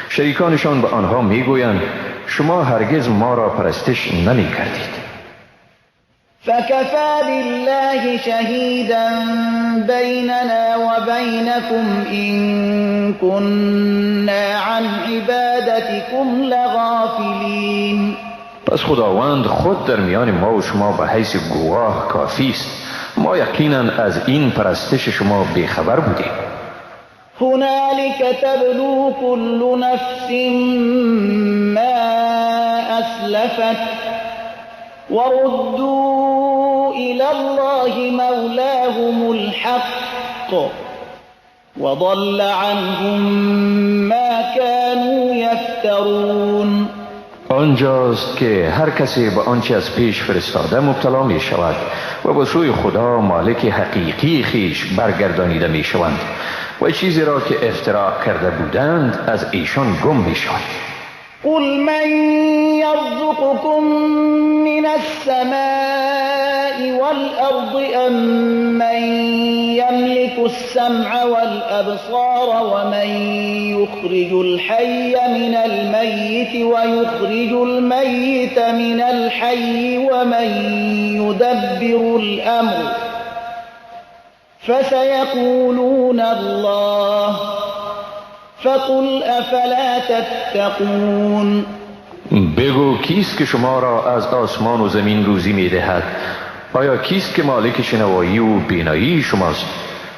شریکانشان به آنها میگویند شما هرگز ما را پرستش نمی کردید. فكفى بالله شهيدا بيننا وبينكم إن كنا عن عبادتكم لغافلين. پس خداوند خود در میان ما و شما به حیث گواه کافی است. ما یقینا از این پرستش شما بیخبر بودیم. هنالك تبلو كل نفس ما أسلفت وردوا إلى الله مولاهم الحق وضل عنهم ما كانوا يفترون. آنجاست که هر کسی به آنچه از پیش فرستاده مبتلا می شود و به سوی خدا مالک حقیقی خیش برگردانیده می شوند و چیزی را که افتراء کرده بودند از ایشان گم می شود. قل من يرزقكم من السماء والأرض أم من يملك السمع والأبصار ومن يخرج الحي من الميت ويخرج الميت من الحي ومن يدبر الأمر فسيقولون الله فقل افلا تتقون. بگو کیست که شما را از آسمان و زمین روزی می دهد؟ آیا کیست که مالک شنوایی و بینایی شماست؟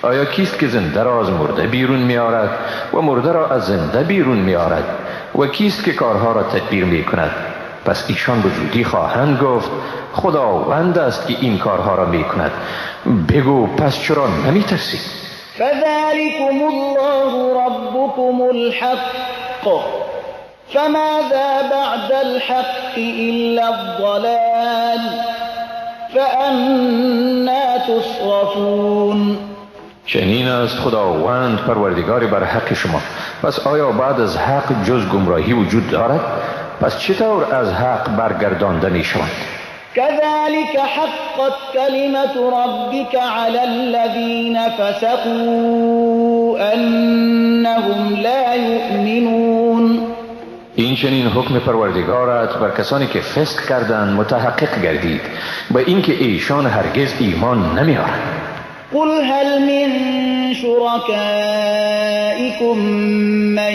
آیا کیست که زنده را از مرده بیرون می آرد و مرده را از زنده بیرون می آرد و کیست که کارها را تدبیر می کند؟ پس ایشان به زودی خواهند گفت خداوند است که این کارها را می کند. بگو پس چرا نمی ترسید؟ فذلكم الله ربكم الحق فماذا بعد الحق إلا الضلال فأنا تصرفون. چنین است خداوند پروردگار بر حق شما، پس آیا بعد از حق جز گمراهی وجود دارد؟ پس چطور از حق برگردانده می شوند؟ كذلك حقت كلمة ربك على الذين فسقوا أنهم لا يؤمنون. این چنین حکم پروردگارت بر کسانی که فسق کردند متحقق گردید به اینکه ایشان هرگز ایمان نمیارند. قل هل من شركائكم من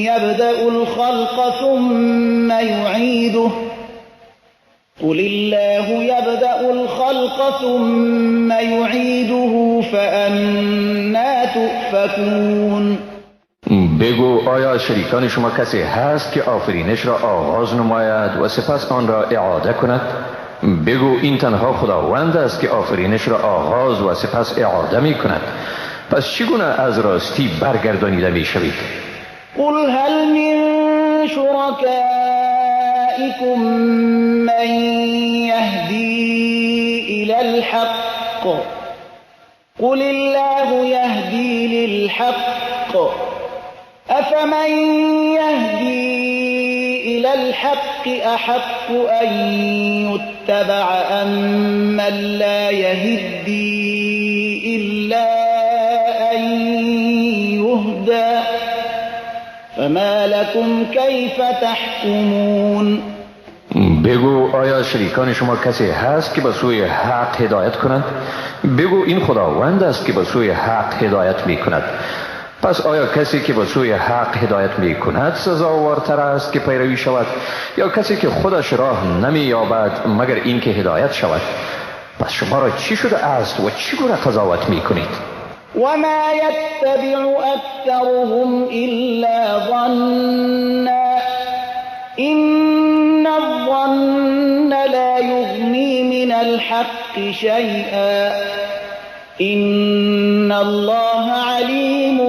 يبدأ الخلق ثم يعيده قل الله يبدأ الخلق ثم يعيده فأنا تؤفكون. بگو آیا شریکان شما کسی هست که آفرینش را آغاز نماید و سپس آن را اعاده کند؟ بگو این تنها خداوند است که آفرینش را آغاز و سپس اعاده می کند. پس چگونه از راستی برگردانیده می شوید؟ قل هل من شركائكم من يهدي إلى الحق قل الله يهدي للحق أفمن يهدي إلى الحق أحق أن يتبع أم من لا يهدي إلا أن يهدى فما لكم كيف تحكمون. بگو آیا شریکان شما کسی هست که به سوی حق هدایت کند؟ بگو این خداوند است که به سوی حق هدایت می کند. پس آیا کسی که به سوی حق هدایت می کند سزاوارتر است که پیروی شود یا کسی که خودش راه نمی یابد مگر این که هدایت شود؟ پس شما را چی شده است و چگونه قضاوت می کنید؟ وما يتبع أكثرهم إلا ظنا إن الظن لا يغني من الحق شيئا إن الله عليم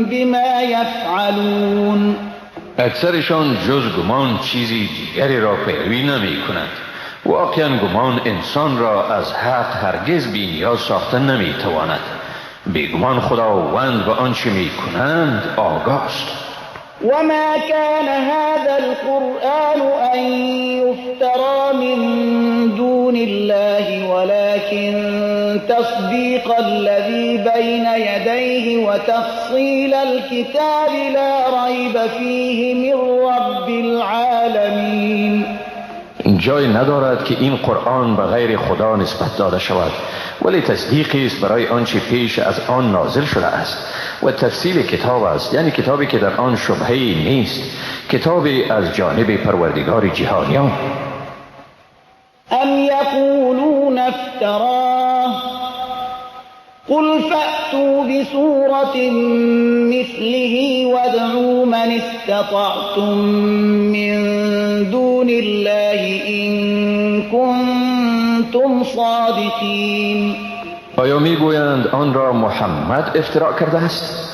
بما يفعلون. اکثرشان جز گمان چیزی دیگری را پیروی نمی کند. واقعا گمان انسان را از حق هرگز بی نیاز ساخته نمی تواند. بیگمان خداوند به آنچه می کنند آگاه است. وما كان هذا القرآن أن يفترى من دون الله ولكن تصديق الذي بين يديه وتفصيل الكتاب لا ريب فيه من رب العالمين. جای ندارد که این قرآن به غیر خدا نسبت داده شود، ولی تصدیقی است برای آنچه پیش از آن نازل شده است و تفصیل کتاب است، یعنی کتابی که در آن شبهه‌ای نیست، کتابی از جانب پروردگار جهانیان. ام یقولون افتراه قل فأتوا بسورة مثله وادعوا من استطعتم من دون الله إن كنتم صادقين. آیا میگویند آن را محمد افتراء کرده است؟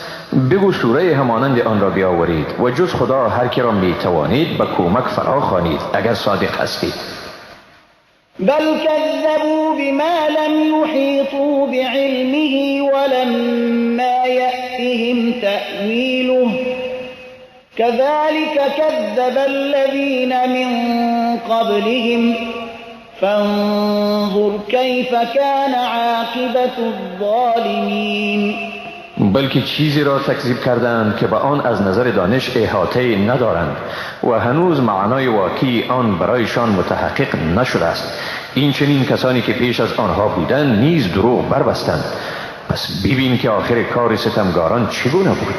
بگو سوره همانند آن را بیاورید و جز خدا هر که را میتوانید به کمک فرا خوانید اگر صادق هستید. بل كذبوا بما لم يحيطوا بعلمه ولما يأتهم تأويله كذلك كذب الذين من قبلهم فانظر كيف كان عاقبة الظالمين. بلکه چیزی را تکذیب کردند که به آن از نظر دانش احاطه ندارند و هنوز معنای واقعی آن برایشان متحقق نشده است. این چنین کسانی که پیش از آنها بودند نیز دروغ بربستند. پس ببین که آخر کار ستمگاران چگونه بود.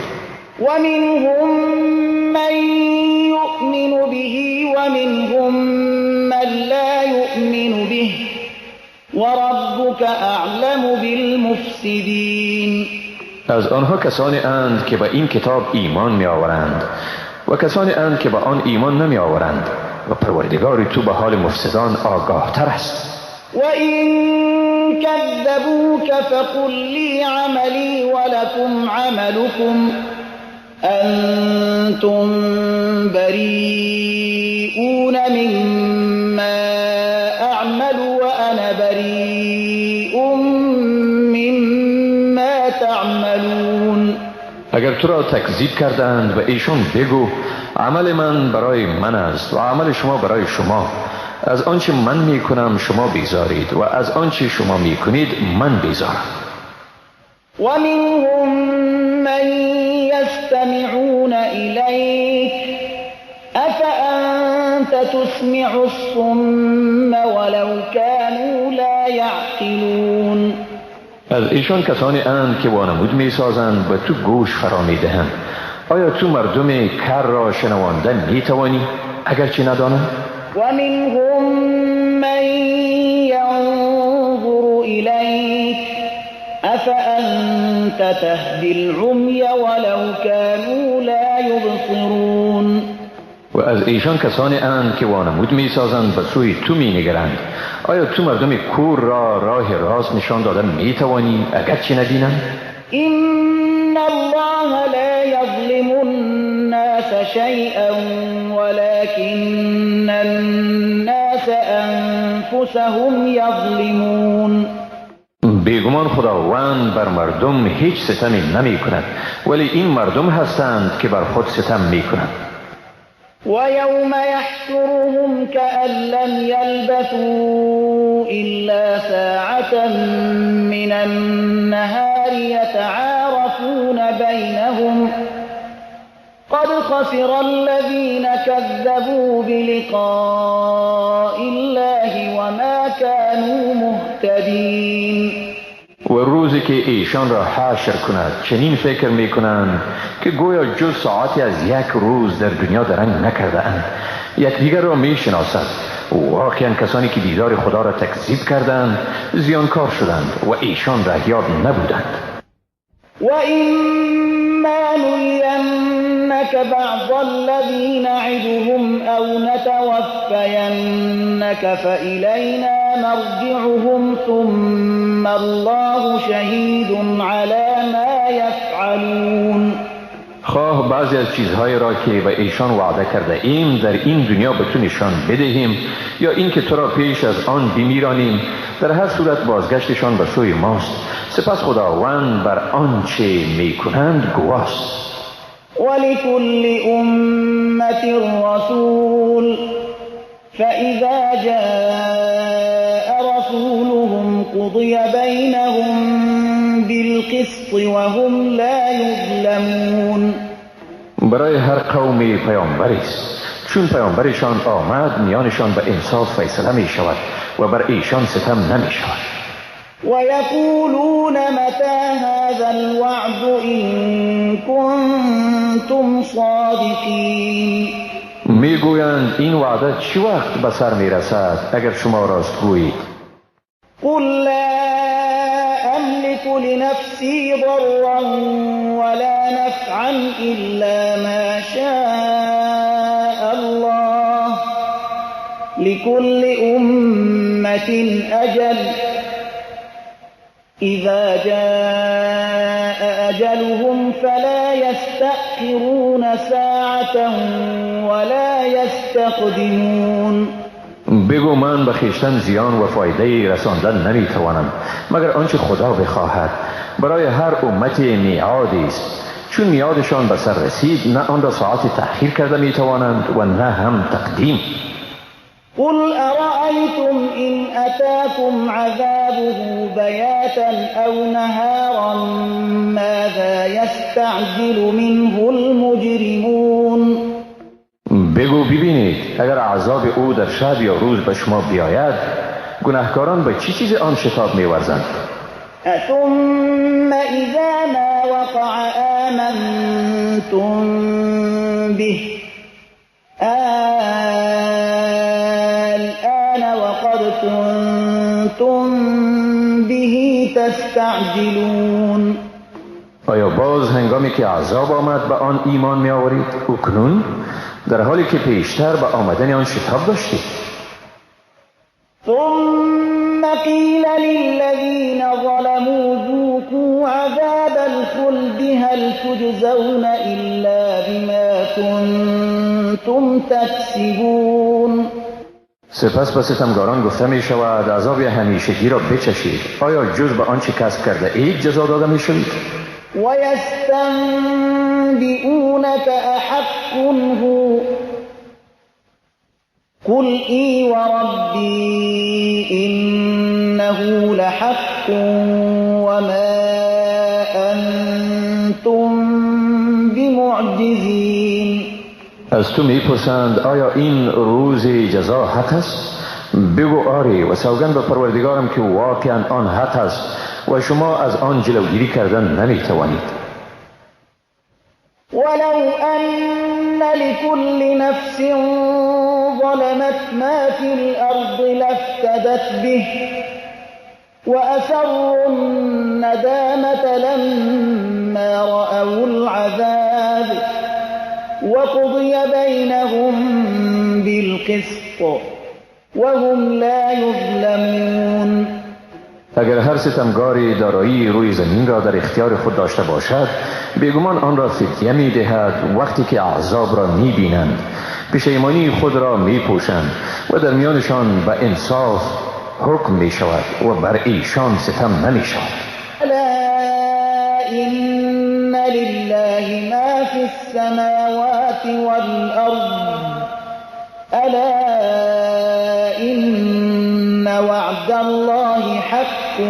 ومنهم من يؤمن به ومنهم من لا يؤمن به وربك أعلم بالمفسدين. از آنها کسانی اند که به این کتاب ایمان می آورند و کسانی اند که به آن ایمان نمی آورند و پروردگار تو به حال مفسدان آگاه تر است. وَإِن كَذَّبُوكَ فَقُل لِّي عَمَلِي وَلَكُمْ عَمَلُكُمْ أَنتُم بَرِيئُونَ مِمَّا أَعْمَلُ وَأَنَا بَرِيءٌ مِّمَّا تَعْمَلُونَ. اگر تو را تکذیب کردند و ایشان بگو عمل من برای من است و عمل شما برای شما. از آنچه من می کنم شما بیزارید و از آنچه شما می کنید من بیزارم. وَمِنْهُمْ مَنْ يَسْتَمِعُونَ إِلَيْكَ أَفَأَنْتَ تُسْمِعُ الصُّمَّ وَلَوْ كَانُوا لَا يَعْقِلُونَ. از ایشان کسانی اند که وانمود می سازند و تو گوش فرا می دهند. آیا تو مردم کر را شنواندن می توانی اگرچه ندانند؟ وَمِنْهُمْ مَنْ يَنْظُرُ إِلَيْكَ أَفَأَنْتَ تَهْدِي الْعُمْيَ وَلَوْ كَانُوا لَا يُبْصِرُونَ. و از ایشان کسانی اند که وانمود می سازند به سوی تو می نگرند. آیا تو مردم کور را راه راست نشان دادن می توانی اگرچه ندینند؟ إِنَّ اللَّهَ لَا يَظْلِمُ النَّاسَ شَيْئًا وَلَكِنَّ النَّاسَ أَنفُسَهُمْ يَظْلِمُونَ. بیگمان خداوند بر مردم هیچ ستمی نمی کند ولی این مردم هستند که بر خود ستم می کنند. وَيَوْمَ يَحْشُرُهُمْ كَأَن لَّمْ يَلْبَثُوا إِلَّا سَاعَةً مِّنَ النَّهَارِ يَتَعَارَفُونَ بَيْنَهُمْ قَدْ خَسِرَ الَّذِينَ كَذَّبُوا بِلِقَاءِ اللَّهِ وَمَا كَانُوا مُهْتَدِينَ. و روزی که ایشان را حشر کند چنین فکر می کنند که گویا جز ساعتی از یک روز در دنیا درنگ نکرده اند. یکدیگر را می شناسند. واقعا کسانی که دیدار خدا را تکذیب کردند زیانکار شدند و ایشان رهیاب نبودند. وَإِمَّا نُرِيَنَّكَ بَعْضَ الَّذِي نَعِدُهُمْ أَوْ نَتَوَفَّيَنَّكَ فَإِلَيْنَا مَرْجِعُهُمْ ثُمَّ اللَّهُ شَهِيدٌ عَلَى مَا يَفْعَلُونَ. خواه بعضی از چیزهای را که به ایشان وعده کرده ایم در این دنیا به تو نشان بدهیم یا این که تو را پیش از آن بمیرانیم، در هر صورت بازگشتشان به سوی ماست. سپس خداوند بر آنچه می کنند گواست. وَلِكُلِّ أُمَّةٍ رَّسُولٌ فَإِذَا جَاءَ رَسُولُهُمْ قُضِيَ بَيْنَهُم بِالْقِسْطِ وَهُمْ لَا يُظْلَمُونَ. برای هر قومی پیامبری است. چون پیامبرشان آمد میانشان به انصاف فیصله می شود و بر ایشان ستم نمی شود. وَيَقُولُونَ مَتَى هَذَا الْوَعْدُ إِن كُنتُمْ صَادِقِينَ. میگویند این وعده چی وقت به سر می رسد اگر شما راست گویید؟ قُل لَّا أَمْلِكُ لِنَفْسِي ضَرًّا وَلَا نَفْعًا إِلَّا مَا شَاءَ اللَّهُ لِكُلِّ أُمَّةٍ أَجَلٌ إذا جاء أجلهم فلا يستأخرون ساعة ولا يستقدمون. بگو من به خویشتن زیان و فایده رساندن نمیتوانم مگر آنچه خدا بخواهد. برای هر امتی میعادی است، چون میعادشان به سر رسید نه آن را ساعت تأخیر کرده میتوانند و نه هم تقدیم. قل أرأيتم إن أتاكم عذابه بياتا أو نهارا ماذا يستعجل منه المجرمون. بگو ببینید اگر عذاب او در شب یا روز به شما بیاید گناهکاران به چی چیز آن شتاب می‌ورزند؟ ثم إذا ما وقع آمنتم به الآن وقد كنتم به تستعجلون. آیا باز هنگامی که عذاب آمد به آن ایمان می آورید؟ اکنون در حالی که پیشتر به آمدن آن شتاب داشتید. ثم قیل للذین ظلموا ذوقوا عذاب الخلد هل تجزون الا بما کنتم تکسبون. سپس به ستمگاران گفته می شود عذاب همیشگی را بچشید، آیا جز به آنچه کسب کرده اید جزا داده می شوید؟ وَيَسْتَنْبِئُونَكَ أَحَقٌّ هُوَ قُلْ إِي وَرَبِّي إِنَّهُ لَحَقٌّ وَمَا أَنْتُمْ بِمُعْجِزِينَ. از تو میپرسند آیا این روز جزا حق است؟ بگو آری و سوگند به پروردگارم که واقعا آن حق است و شما از آن جلوگیری کردن نمیتوانید. ولو أن لكل نفس ظلمت ما في الأرض لافتدت به وأسروا الندامة لما رأوا العذاب وقضي بينهم بالقسط وهم لا يظلمون. اگر هر ستمگاری دارایی روی زمین را در اختیار خود داشته باشد بیگمان آن را فدیه می دهد. وقتی که عذاب را می بینند پشیمانی خود را می پوشند و در میانشان به انصاف حکم می شود و بر ایشان ستم نمی شود. الا ان لله ما فی السماوات والارض الا ان وعد الله حق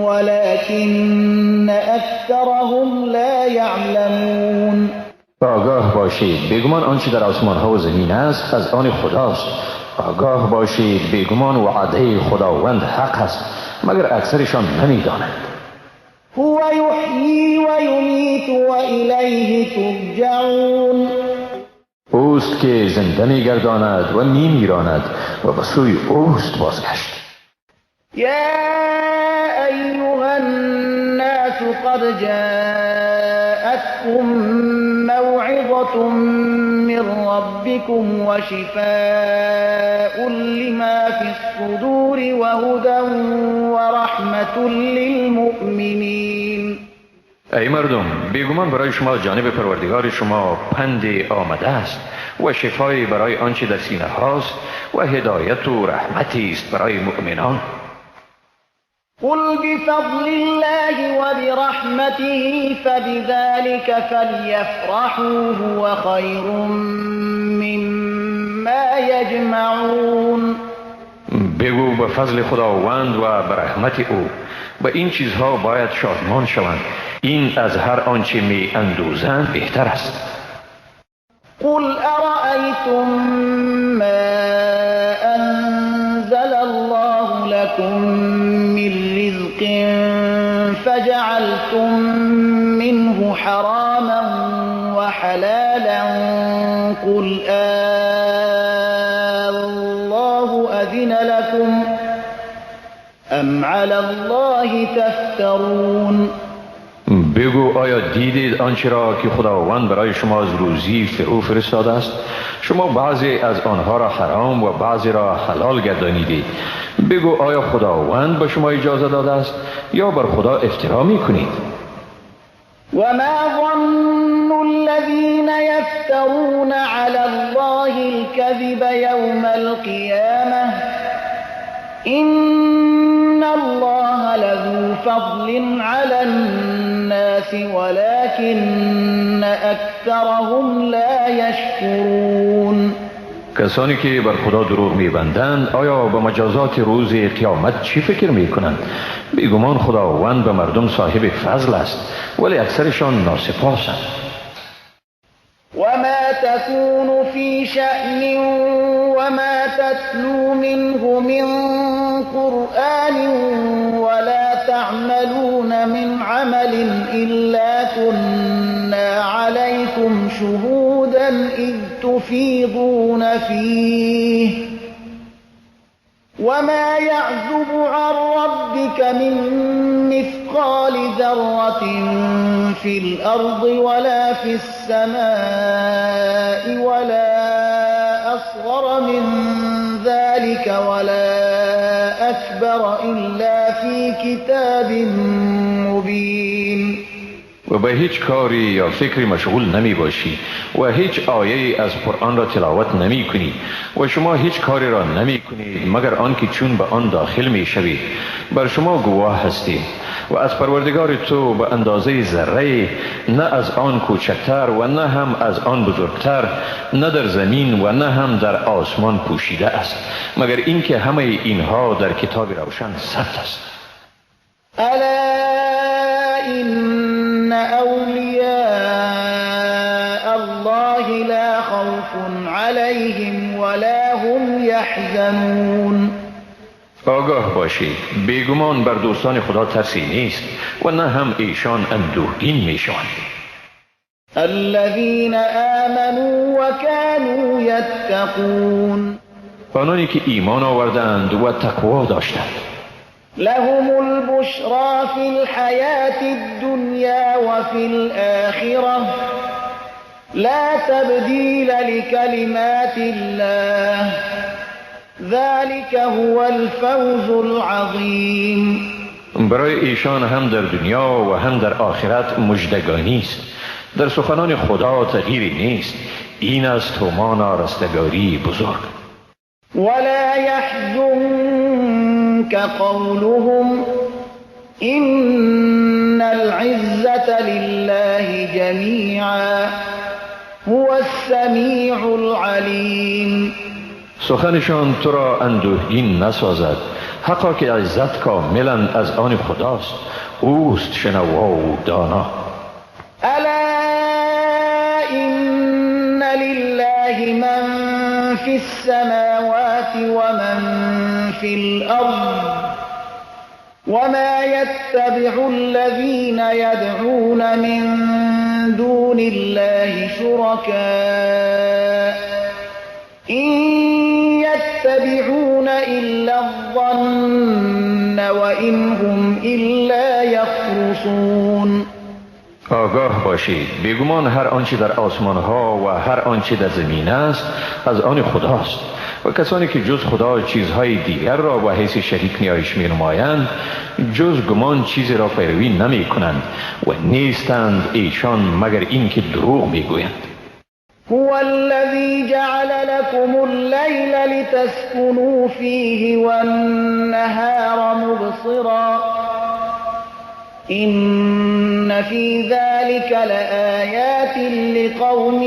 ولكن اکثرهم لا يعلمون. آگاه باشید بیگمان آنچه در آسمان ها و زمین است از آن خداست. آگاه باشید بیگمان وعده خداوند حق است مگر اکثرشان نمیدانند. هو یحیی و یمیت و الیه ترجعون. اوست که زنده میگرداند و میمیراند و به سوی اوست بازگشت. یا ایها الناس قد جاءتكم موعظة من ربكم وشفاء لما في الصدور وهدى ورحمة للمؤمنين. ای مردم بیگمان برای شما جانب پروردگار شما پند آمده است و شفای برای آنچه در سینه هاست و هدایت و رحمتی است برای مؤمنان. قل بفضل الله وبرحمته فبذلك فليفرحوا هو خير مما يجمعون. بگو به فضل خداوند و به رحمت او به این چیزها باید شادمان شوند، این از هر آنچه می اندوزند بهتر است. قل أرأيتم ما أنزل الله لكم من رزق فجعلتم منه حراما وحلالا قل الله أذن لكم أم على الله تفترون. بگو آیا دیدید آنچه را که خداوند برای شما از روزی فرو فرستاده است؟ شما بعضی از آنها را حرام و بعضی را حلال گردانیدید. بگو آیا خداوند به شما اجازه داده است یا بر خدا افترا می کنید؟ وما ظن الذين يفترون على الله الكذب يوم القيامة إن الله لذو فضل على الناس ولكن أكثرهم لا يشكرون. کسانی که بر خدا دروغ می‌بندند آیا به مجازات روز قیامت چی فکر می‌کنند؟ بیگمان خداوند به مردم صاحب فضل است ولی اکثرشان ناسپاسند. وما تكون في شأن وما تتلو منه من قرآن ولا تعملون من عمل إلا كنا عليكم شهودا إذ تفيضون فيه وما يعزب عن ربك من مثقال ذرة في الأرض ولا في السماء ولا أصغر من ذلك ولا أكبر إلا في كتاب مبين. و به هیچ کاری یا فکری مشغول نمی باشی و هیچ آیه از قرآن را تلاوت نمی کنی و شما هیچ کاری را نمی کنید مگر آنکه چون به آن داخل می شوید بر شما گواه هستیم و از پروردگار تو به اندازه ذره نه از آن کوچکتر و نه هم از آن بزرگتر نه در زمین و نه هم در آسمان پوشیده است مگر اینکه همه اینها در کتاب روشن ثبت است. الا إن أولياء الله لا خوف عليهم ولا هم يحزنون. آگاه باشید بیگمان بر دوستان خدا ترسی نیست و نه هم ایشان اندوهگین می شوند. الذين آمنوا وكانوا يتقون. آنانی که ایمان آوردند و تقوا داشتند. لهم البشرى في الحياة الدنيا وفي الآخرة لا تبديل لكلمات الله ذلك هو الفوز العظيم. برای ایشان هم در دنیا و هم در آخرت مژدگانی است. در سخنان خدا تغییری نیست. این است همان رستگاری بزرگ. ولا يحزنك قولهم إن العزة لله جميعا هو السميع العليم. سخنشان تو را اندوهگین نسازد. حقا که عزت کاملا از آن خداست. اوست شنوا و دانا. الا إن لله من في السماوات ومن في الأرض وما يتبع الذين يدعون من دون الله شركاء إن يتبعون إلا الظن وإن هم إلا يخرصون. آگاه باشید بیگمان هر آنچه در آسمان ها و هر آنچه در زمین است از آن خداست و کسانی که جز خدا چیزهای دیگر را با حیث شریک نیایش می نمایند جز گمان چیزی را پیروی نمی کنند و نیستند ایشان مگر این که دروغ می گویند. هو الذي جعل لكم الليل لتسكنوا فيه والنهار مبصرا إن في ذلك لآيات لقوم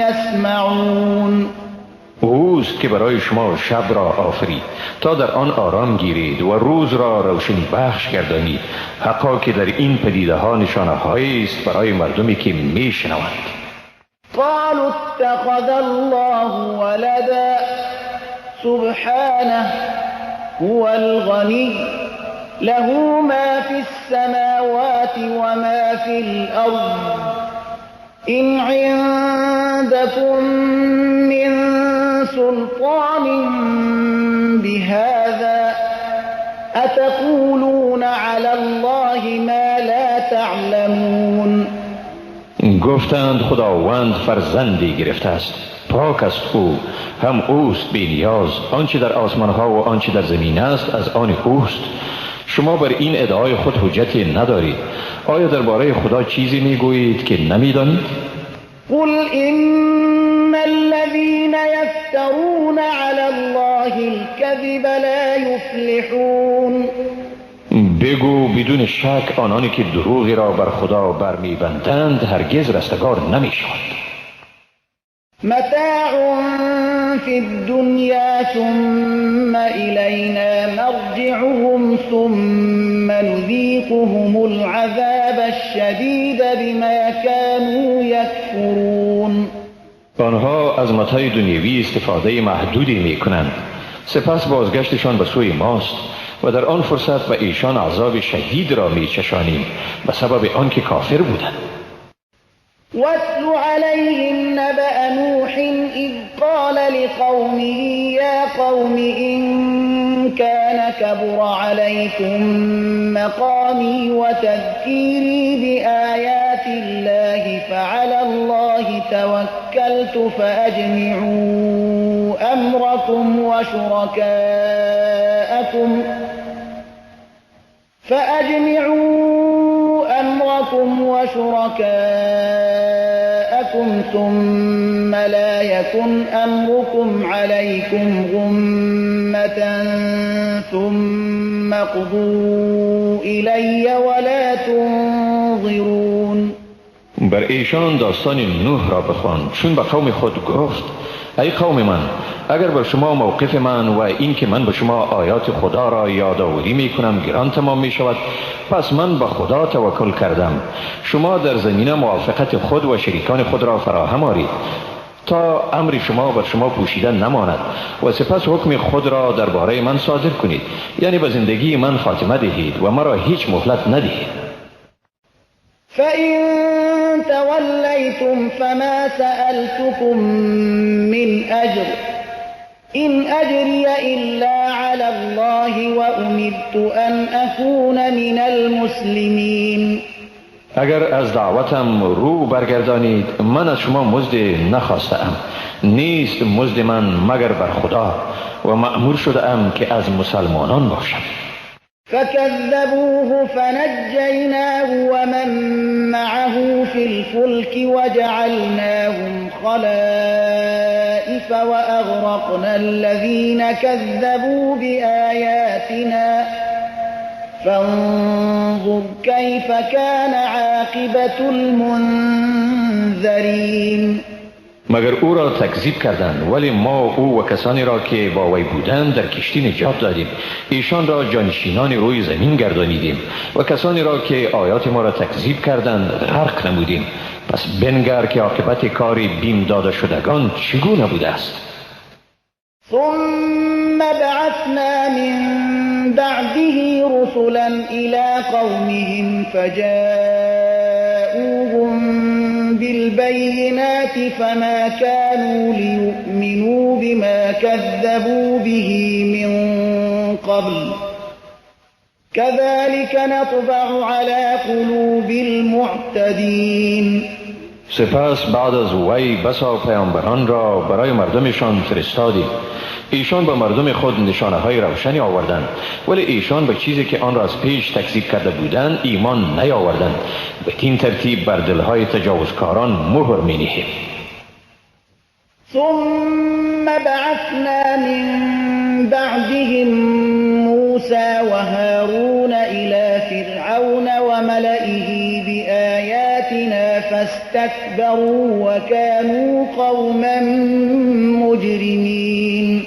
يسمعون. اوست که برای شما شب را آفرید تا در آن آرام گیرید و روز را روشنی بخش گردانید. حقا که در این پدیده ها نشانه هایی است برای مردمی که می شنوند. قالوا اتخذ الله ولدا سبحانه هو الغني له ما في السماوات وما في الأرض إن عندكم من سلطان بهذا أتقولون على الله ما لا تعلمون. يعلمون. گفتند خداوند فرزندی گرفته است، پاک است او، هم اوست بی نیاز، آنچه در آسمان ها و آنچه در زمین است از آن اوست. شما بر این ادعای خود حجتی ندارید. آیا درباره خدا چیزی میگویید که نمیدانید؟ قل إن الذين يفترون على الله الكذب لا يفلحون. بگو بدون شک آنانی که دروغی را بر خدا برمیبندند هرگز رستگار نمیشوند. متاع في الدنيا ثم إلينا مرجعهم ثم نذيقهم العذاب الشديد بما كانوا يكفرون. آنها از متاع دنیوی استفاده محدودی می کنند، سپس بازگشتشان به سوی ماست و در آن فرصت به ایشان عذاب شدید را می چشانیم به سبب آنکه کافر بودند. واتل عليهم نبأ نوح إذ قال لقومه يا قوم إن كان كبر عليكم مقامي وتذكيري بآيات الله فعلى الله توكلت فأجمعوا أمركم وشركاءكم ثم لا يكن أمركم عليكم غمة ثم اقضوا إلي ولا تنظرون. بر ایشان داستان نوح را بخوان چون به قوم خود گفت ای قوم من، اگر بر شما موقف من و این که من به شما آیات خدا را یادآوری می کنم گران تمام می شود، پس من به خدا توکل کردم. شما در زمینه موافقت خود و شریکان خود را فراهم آرید تا امر شما بر شما پوشیده نماند و سپس حکم خود را درباره من صادر کنید، یعنی به زندگی من خاتمه دهید و مرا هیچ مهلت ندهید. فإن توليتم فما سألتكم من أجر إن أجري إلا على الله وأمرت أن أكون من المسلمين. اگر از دعوتم رو برگردانید من از شما مزد نخواستم، نیست مزد من مگر بر خدا و مأمور شدم که از مسلمانان باشم. فكذبوه فنجيناه ومن معه في الفلك وجعلناهم خلائف وأغرقنا الذين كذبوا بآياتنا فانظر كيف كان عاقبة المنذرين. مگر او را تکذیب کردند، ولی ما او و کسانی را که با وی بودند در کشتی نجات دادیم، ایشان را جانشینان روی زمین گردانیدیم و کسانی را که آیات ما را تکذیب کردند غرق نمودیم. پس بنگر که عاقبت کاری بیم داده شدگان چگونه بوده است. ثم بعثنا من بعده رسلا إلى قومهم فجاءوهم بالبينات فما كانوا ليؤمنوا بما كذبوا به من قبل كذلك نطبع على قلوب المعتدين. سپس بعد از وی بسا پیامبران را برای مردمشان فرستادیم. ایشان به مردم خود نشانه های روشنی آوردند، ولی ایشان به چیزی که آن را از پیش تکذیب کرده بودند ایمان نیاوردند. به این ترتیب بر دلهای تجاوزکاران مهر می نهیم. ثم بعثنا من بعدهم موسى وهارون إلى فرعون وملئه بآياتنا فاستكبروا وكانوا قوما مجرمين.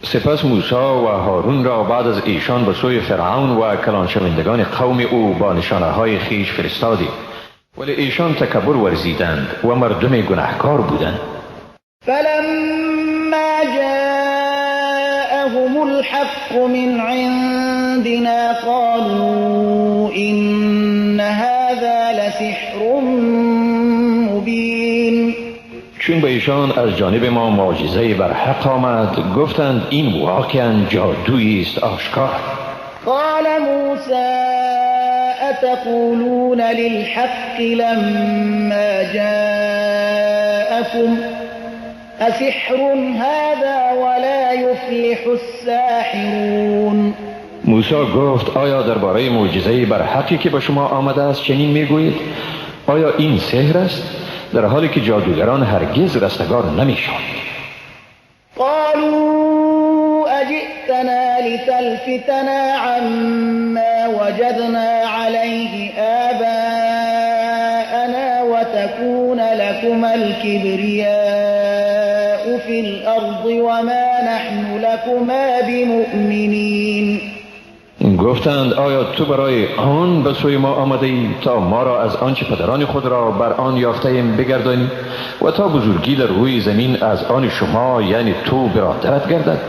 سپس موسی و هارون را بعد از ایشان به سوی فرعون و کلان شوندگان قوم او با نشانه های خیش فرستادیم، ولی ایشان تکبر ورزیدند و مردم گناهکار بودند. فلما جاءهم الحق من عندنا قالوا إن هذا لسحر مبين. چون به ایشان از جانب ما معجزه بر حق آمد گفتند این واقعا جادویی است آشکار. قال موسى أتقولون للحق لما جاءكم أسحر هذا ولا يفلح الساحرون. موسی گفت آیا درباره معجزه‌ای بر حقی که به شما آمده است چنین میگویید؟ آیا این سحر است؟ در حالی که جادوگران هرگز رستگار نمیشوند. قالوا أجئتنا لتلفتنا عما وجدنا عليه آباءنا وتكون لكما الكبرياء في الأرض وما نحن لكما بمؤمنين. گفتند آیا تو برای آن به سوی ما آمده ای تا ما را از آنچه پدران خود را بر آن یافته ایم بگردانی و تا بزرگی در روی زمین از آن شما یعنی تو برادرت گردد؟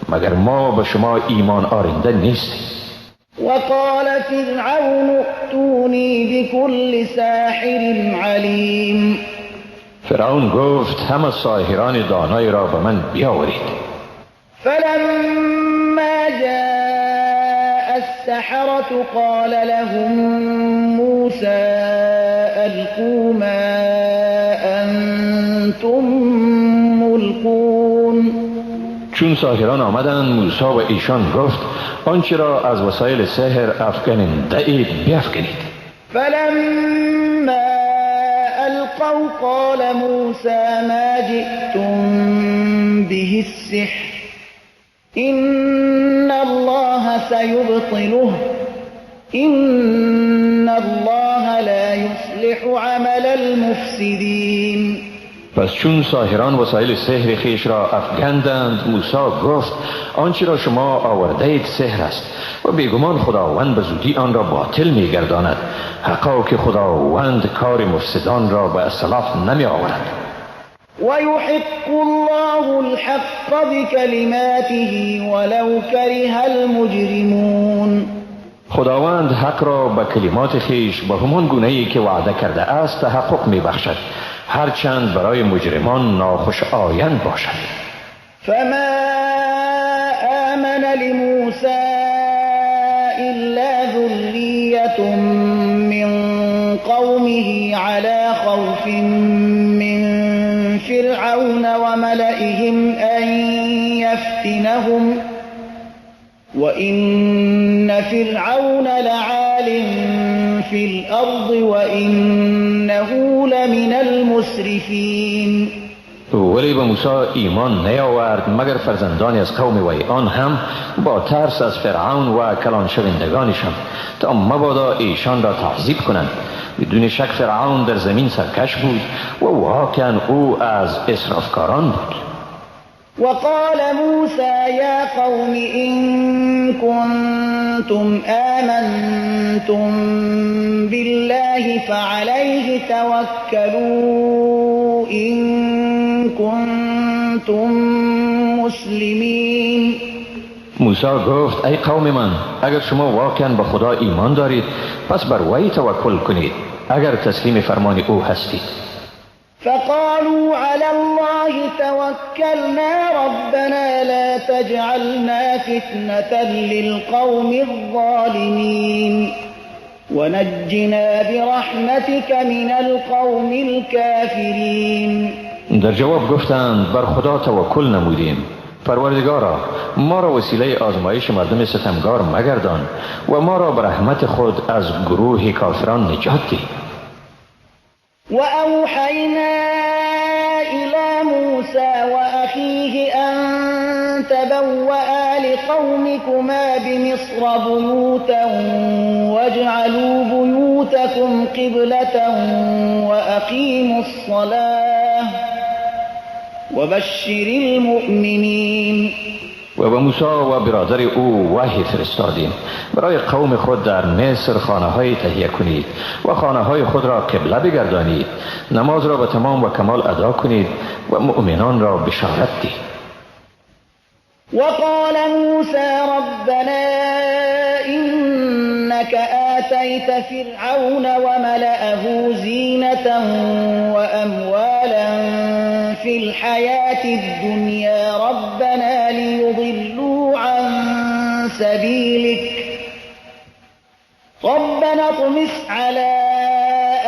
مگر ما به شما ایمان آرنده نیستیم. وقال فرعون ائتوني بكل ساحر علیم. فرعون گفت همه ساحران دانای را به من بیاورید. فلما جاء السحرة قال لهم موسى ألقوا ما أنتم ملقون. چون ساحران آمدند موسی و ایشان گفت آنچه را از وسایل سحر افکننده اید بیفکنید. فلما ألقوا قال موسى ما جئتم به السحر إن الله سيبطله إن الله لا يصلح عمل المفسدين. پس چون ساحران وسایل سحر خیش را افکندند موسی گفت آنچه را شما آورده اید سحر است و بیگمان خداوند به زودی آن را باطل می گرداند. حقا که خداوند کار مفسدان را به اصلاح نمی آورد. ويحق الله الحق بكلماته ولو كره المجرمون. خداوند حق را به کلمات خیش به همان گونه‌ای که وعده کرده است تحقق می بخشد هرچند برای مجرمان ناخوش آیند باشد. فما آمن لموسى إلا ذرية من قومه على خوف من فرعون وملئهم أن يفتنهم وإن فرعون لعال في الأرض وإنه لمن المسرفين. ولی به موسی ایمان نیاورد مگر فرزندانی از قوم وی، آن هم با ترس از فرعون و کلان شوندگانشان تا مبادا ایشان را تعذیب کنند. بدون شک فرعون در زمین سرکش بود و واقعا او از اسرافکاران بود. وقال موسى يا قوم إن كنتم آمنتم بالله فعليه توكلوا إن كنتم مسلمين. موسی گفت ای قوم من اگر شما واقعا به خدا ایمان دارید پس بر وی توکل کنید اگر تسلیم فرمان او هستید. فقالوا على الله توكلنا ربنا لا تجعلنا فتنة للقوم الظالمين ونجنا برحمتك من القوم الكافرين. در جواب گفتند بر خدا توکل نمودیم، پروردگارا ما را وسیله آزمایش مردم ستمگار مگردان و ما را به رحمت خود از گروه کافران نجات ده. وأوحينا إلى موسى وأخيه أن تبوأ لقومكما بمصر بيوتا واجعلوا بيوتكم قبلة وأقيموا الصلاة وبشر المؤمنين. و به موسی و برادر او وحی فرستادیم برای قوم خود در مصر خانه های تهیه کنید و خانه های خود را قبله بگردانید، نماز را به تمام و کمال ادا کنید و مؤمنان را بشارت دهید. وقال موسى ربنا إنك آتيت فرعون وملأه زينة وأموالا في الحياة الدنيا ربنا ليضلوا عن سبيلك ربنا اطمس على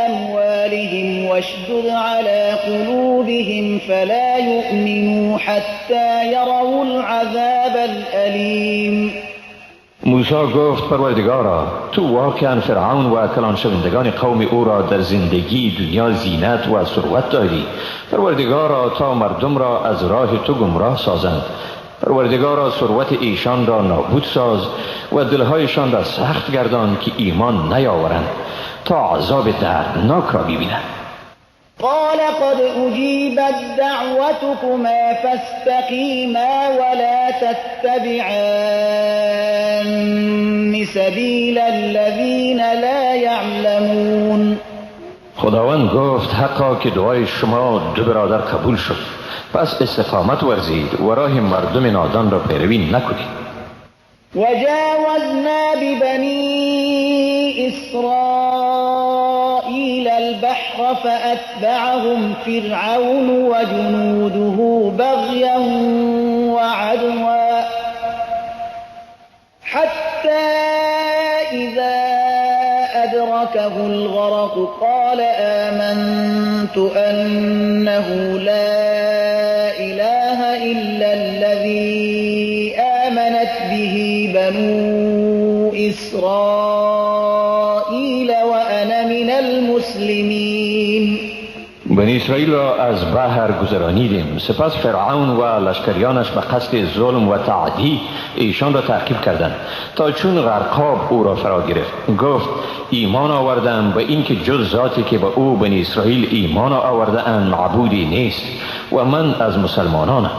أموالهم واشدد على قلوبهم فلا يؤمنوا حتى يروا العذاب الأليم. موسی گفت پروردگارا تو واقعا فرعون و کلان شوندگان قوم او را در زندگی دنیا زینت و ثروت دادی. پروردگارا تا مردم را از راه تو گمراه سازند. پروردگارا ثروت ایشان را نابود ساز و دلهایشان را سخت گردان که ایمان نیاورند تا عذاب دردناک را ببینند. قال قد أجيبت دعوتكما فاستقيما ولا تتبعان سبيل الذين لا يعلمون. خداوند گفت حقا که دعای شما دو برادر قبول شد، پس استقامت ورزید و راه مردم نادان را پیروی نکنید. وجاوزنا ببني إسرائيل البحر فأتبعهم فرعون وجنوده بغيا وعدوا حتى إذا أدركه الغرق قال آمنت أنه لا إله إلا الذي آمنت به بنو إسرائيل وأنا من المسلمين. بنی اسرائیل را از بحر گذرانیدیم، سپس فرعون و لشکریانش به قصد ظلم و تعدی ایشان را تعقیب کردند تا چون غرقاب او را فرا گرفت گفت ایمان آوردم به این که جز ذاتی که به او بنی اسرائیل ایمان آورده اند معبودی نیست و من از مسلمانانم.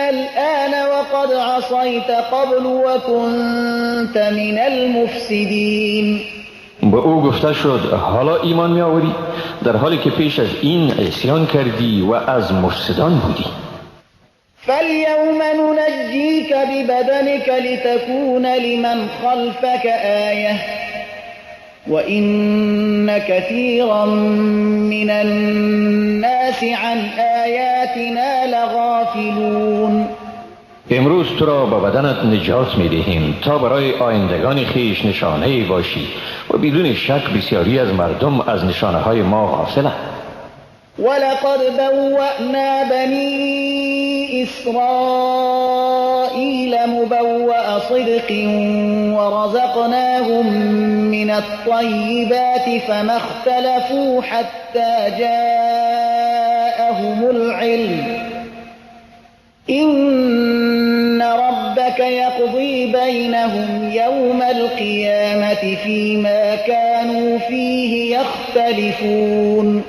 الآن وقد عصيت قبل وكنت من المفسدين. به او گفته شد حالا ایمان می آوری در حالی که پیش از این عصیان کردی و از مفسدان بودی. فاليوم ننجيك ببدنك لتكون لمن خلفك آية وإن كثيرا من الناس عن آياتنا لغافلون. امروز تو را به بدنت نجات می دهیم تا برای آیندگان خیش نشانه باشی و بدون شک بسیاری از مردم از نشانه های ما غافلند. ولقد بوأنا بني إسرائيل مبوأ صدق ورزقناهم من الطيبات فما اختلفوا حتى جاءهم العلم إن ربك يقضي بينهم يوم القيامة فيما كانوا فيه يختلفون.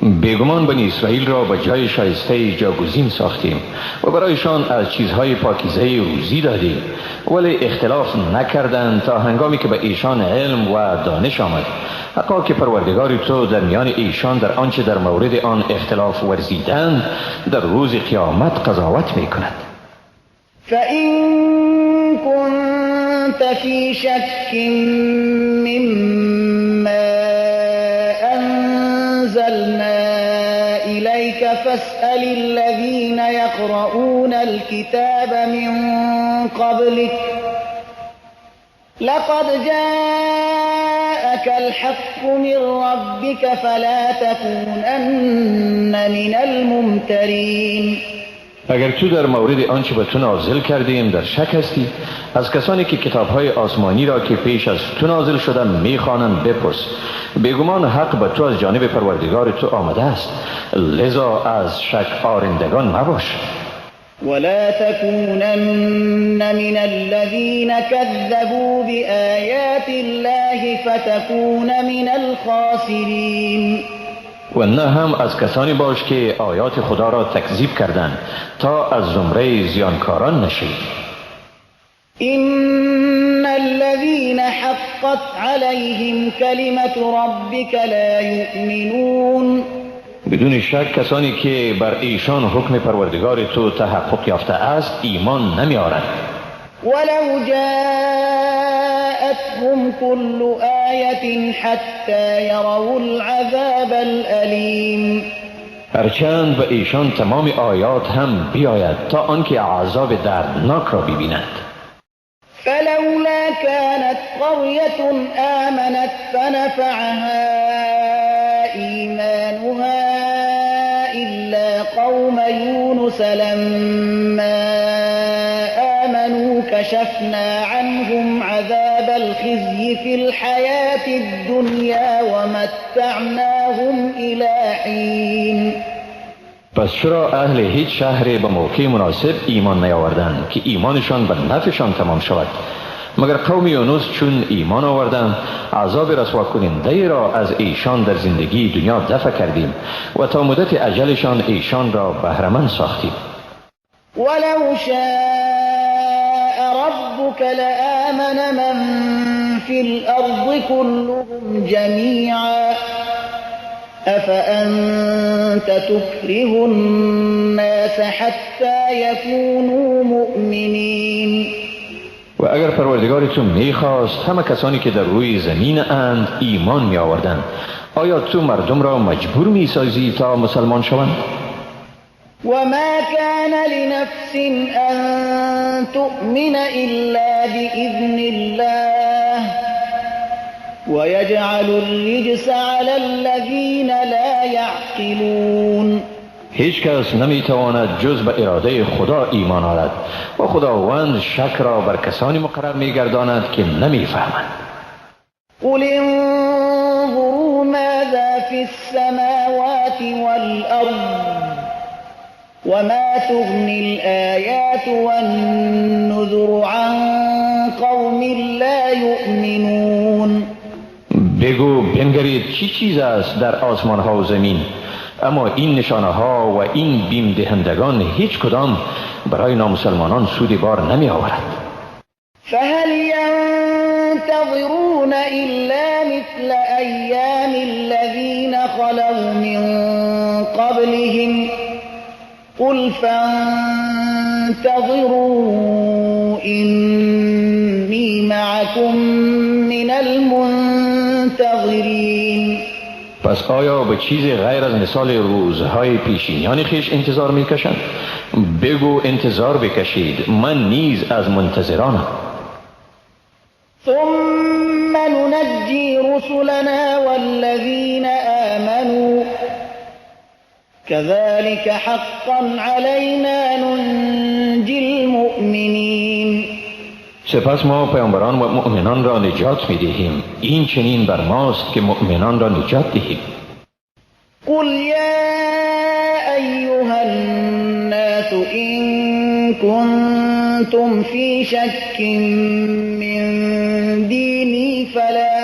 بیگمان بنی اسرائیل را به جای شایسته جاگزین ساختیم و برایشان از چیزهای پاکیزه روزی دادیم، ولی اختلاف نکردند تا هنگامی که به ایشان علم و دانش آمد. حقا که پروردگار تو در میان ایشان در آنچه در مورد آن اختلاف ورزیدند در روز قیامت قضاوت می کند. فَإِن كُنتَ فِي شَكٍّ مِّمَّا أَنزَلْنَا إِلَيْكَ فَاسْأَلِ الَّذِينَ يَقْرَؤُونَ الْكِتَابَ مِن قَبْلِكَ لَقَدْ جَاءَكَ الْحَقُّ مِن رَّبِّكَ فَلَا تَكُونَنَّ مِنَ الْمُمْتَرِينَ. اگر تو در مورد آنچه به تو نازل کردیم در شک هستی، از کسانی که کتاب‌های آسمانی را که پیش از تو نازل شده می‌خوانند بپرس. بیگمان حق به تو از جانب پروردگار تو آمده است، لذا از شک آرندگان مباش. ولا تكونن من الذين كذبوا بآيات الله فتكون من الخاسرين. و نه هم از کسانی باش که آیات خدا را تکذیب کردند تا از زمره زیانکاران نشی. إن الذين حقت عليهم كلمة ربك لا يؤمنون. بدون شک کسانی که بر ایشان حکم پروردگار تو تحقق یافته است ایمان نمی آورند. ولو جاءتهم كل آية حتى يروا العذاب الأليم. هرچند به ایشان تمام آیات هم بیاید تا آنکه عذاب دردناک را ببینند. قرية آمنت فنفعها إيمانها إلا قوم يونس لما آمنوا كشفنا عنهم عذاب الخزي في الحياة الدنيا ومتعناهم إلى حين. پس چرا اهل هیچ شهری به موقع مناسب ایمان نیاوردند که ایمانشان به نفعشان تمام شود؟ مگر قوم یونس چون ایمان آوردند عذاب رسوا کننده را از ایشان در زندگی دنیا دفع کردیم و تا مدت اجلشان ایشان را بهره‌مند ساختیم. ولو شاء ربك لآمن من في الأرض كلهم جميعا أفأنت تكره الناس حتى يكونوا مؤمنين. و اگر پروردگار تو میخواست همه کسانی که در روی زمین اند ایمان می آوردند، آیا تو مردم را مجبور می سازی تا مسلمان شوند؟ وما كان لنفس أن تؤمن إلا بإذن الله ويجعل الرجس على الذين لا يعقلون. هیچ کس نمیتواند جز به اراده خدا ایمان آورد و خداوند شک را بر کسانی مقرر میگرداند که نمیفهمند. قل انظروا ماذا في السماوات والأرض وما تغني الآيات والنذر عن قوم لا يؤمنون. بگو بنگرید چی چیز است در آسمان ها و زمین، اما این نشانه ها و این بیم دهندگان هیچ کدام برای نامسلمانان سودی بار نمی آورد. فهل ينتظرون إلا مثل أيام الذين خلوا من قبلهم قل فانتظروا إني معكم من المنتظرين. پس آیا به چیزی غیر از مثال روزهای پیشینیان خیش انتظار میکشند؟ بگو انتظار بکشید، من نیز از منتظرانم. ثم ننجي رسلنا والذين آمنوا كذلك حقا علينا ننجي المؤمنين. سپس ما پیامبران و مؤمنان را نجات می‌دهیم، این چنین بر ماست که مؤمنان را نجات دهیم. قل يا أيها الناس إن كنتم في شك من ديني فلا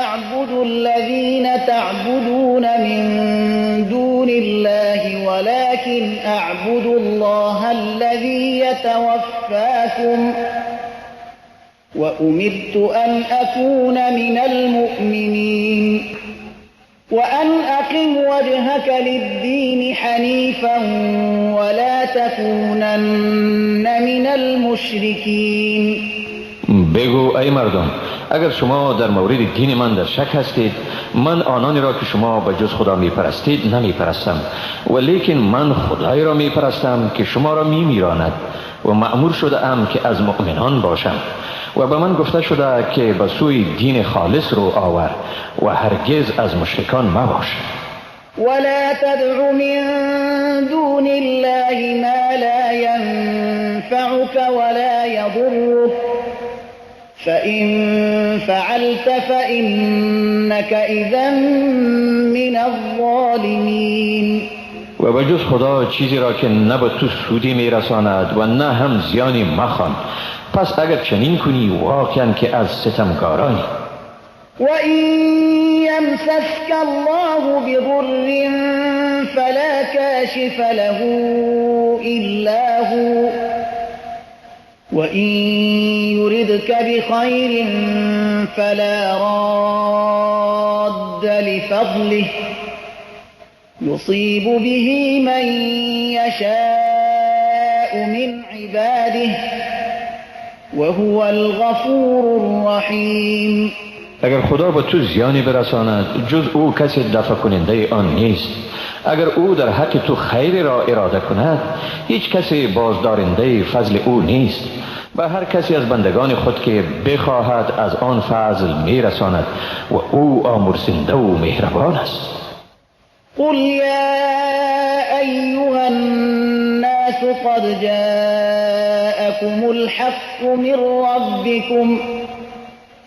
أعبد الذين تعبدون من دون الله ولكن أعبد الله الذي يتوفاكم وأمرت أن أكون من المؤمنين وأن أقم وجهك للدين حنيفا ولا تكونن من المشركين. بگو ای مردم، اگر شما در مورد دین من در شک هستید، من آنانی را که شما به جز خدا می پرستید نمی پرستم، ولیکن من خدای را می پرستم که شما را می میراند و مأمور شده ام که از مؤمنان باشم و به من گفته شده که به سوی دین خالص رو آور و هرگز از مشرکان مباش. ولا تدع من دون الله ما لا ينفعك ولا يضرك فإن فعلت فإنك إذا من الظالمين. و به جز خدا چیزی را که نه به تو سودی میرساند و نه هم زیانی مخوان، پس اگر چنین کنی واقعا که از ستمکارانی. وَإِن يَمْسَسْكَ اللَّهُ بِضُرٍّ فَلَا كَاشِفَ لَهُ إِلَّا هُوَ وَإِن يُرِدْكَ بِخَيْرٍ فَلَا رَادَّ لِفَضْلِهِ يُصِيبُ بِهِ مَن يَشَاءُ مِنْ عِبَادِهِ وَهُوَ الْغَفُورُ الرَّحِيمُ. اگر خدا به تو زیانی برساند جز او کسی دفع کننده آن نیست. اگر او در حق تو خیر را اراده کند هیچ کسی بازدارنده فضل او نیست. به هر کسی از بندگان خود که بخواهد از آن فضل می رساند و او آمرزنده و مهربان است. قل يا أيها الناس قد جاءكم الحق من ربكم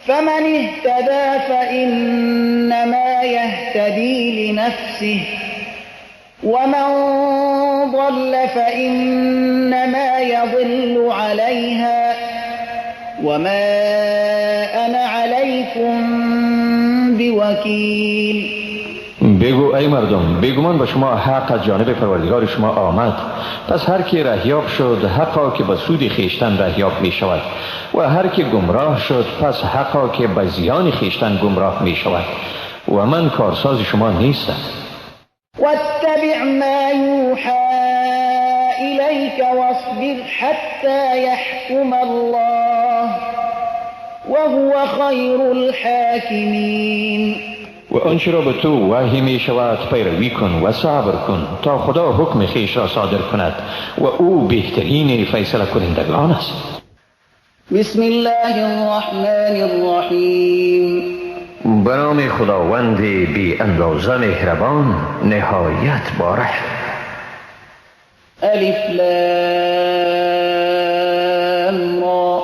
فمن اهتدى فإنما يهتدي لنفسه ومن ضل فإنما يضل عليها وما أنا عليكم بوكيل. بگو ای مردم، بیگمان به شما حق از جانب پروردگار شما آمد، پس هر کی رهیاب شد حقا که به سود خیشتن رهیاب می شود و هر کی گمراه شد پس حقا که به زیان خیشتن گمراه می شود و من کارساز شما نیستم. واتبع ما يوحى إليك واصبر حتى يحكم الله وهو خير الحاكمين. و آنچه را به تو وحی می شود پیروی کن و صبر کن تا خدا حکم خیش را صادر کند و او بهترین فیصله کنندگان است. بسم الله الرحمن الرحیم. به نام خداوند بی اندازه مهربان نهایت باره. الف لام را.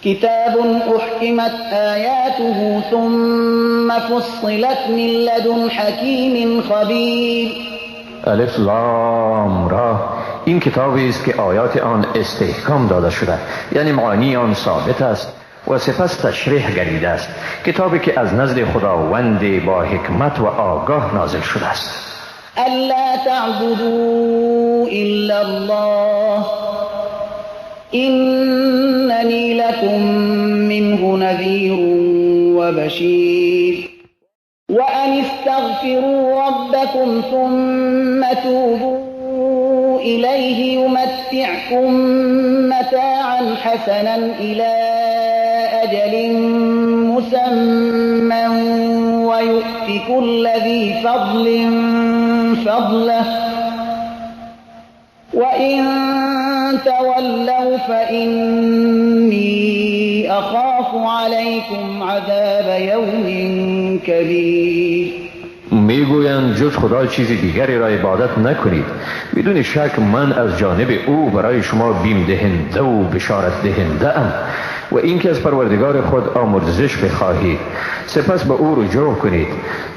كتاب أحكمت آياته ثم فصلت من لدن حكيم خبير. الف لام را، این کتابی است که آیات آن استحکام داده شده، یعنی معانی آن ثابت است و سپس تشریح گردیده است. کتابی که از نزد خداوند با حکمت و آگاه نازل شده است. الا تعبدوا الا الله إنني لكم منه نذير وبشير وأن استغفروا ربكم ثم توبوا إليه يمتعكم متاعا حسنا إلى أجل مسمى ويؤت كل ذي فضل فضله وإن تولوا فإني أخاف عليكم عذاب يوم كبير. میگویند جز خدا چیز دیگری را عبادت نکنید. بدون شک من از جانب او برای شما بیم دهنده و بشارت دهنده ام و اینکه از پروردگار خود آمرزش بخواهید سپس به او رجوع کنید،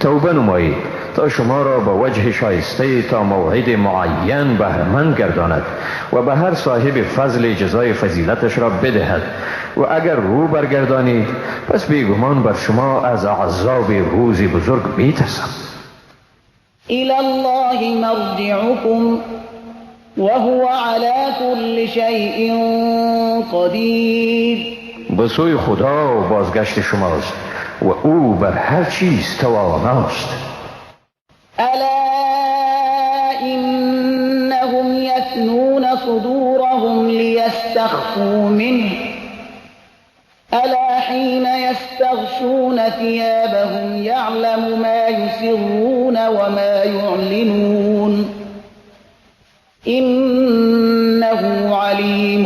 توبه نمایید تا شما را به وجه شایسته تا موعد معین بهره‌مند گرداند و به هر صاحب فضل جزای فضیلتش را بدهد و اگر رو برگردانید پس بیگمان بر شما از عذاب روز بزرگ میترسم. الى الله مرجعكم وهو على كل شيء قدیر. به سوی خدا بازگشت شماست و او بر هر چیز تواناست. الا انهم يثنون صدورهم ليستخفوا منه الا حين يستغشون ثيابهم يعلم ما يسرون وما يعلنون انه عليم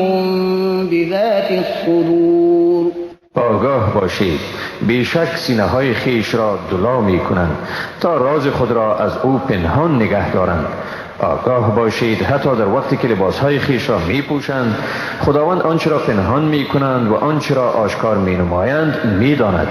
بذات الصدور. آگاه باشید بیشک سینه های خیش را دلا می کنند تا راز خود را از او پنهان نگه دارند. آگاه باشید حتی در وقتی که لباس های خیش را می پوشند خداوند آنچه را پنهان می کنند و آنچه را آشکار می نمایند می داند.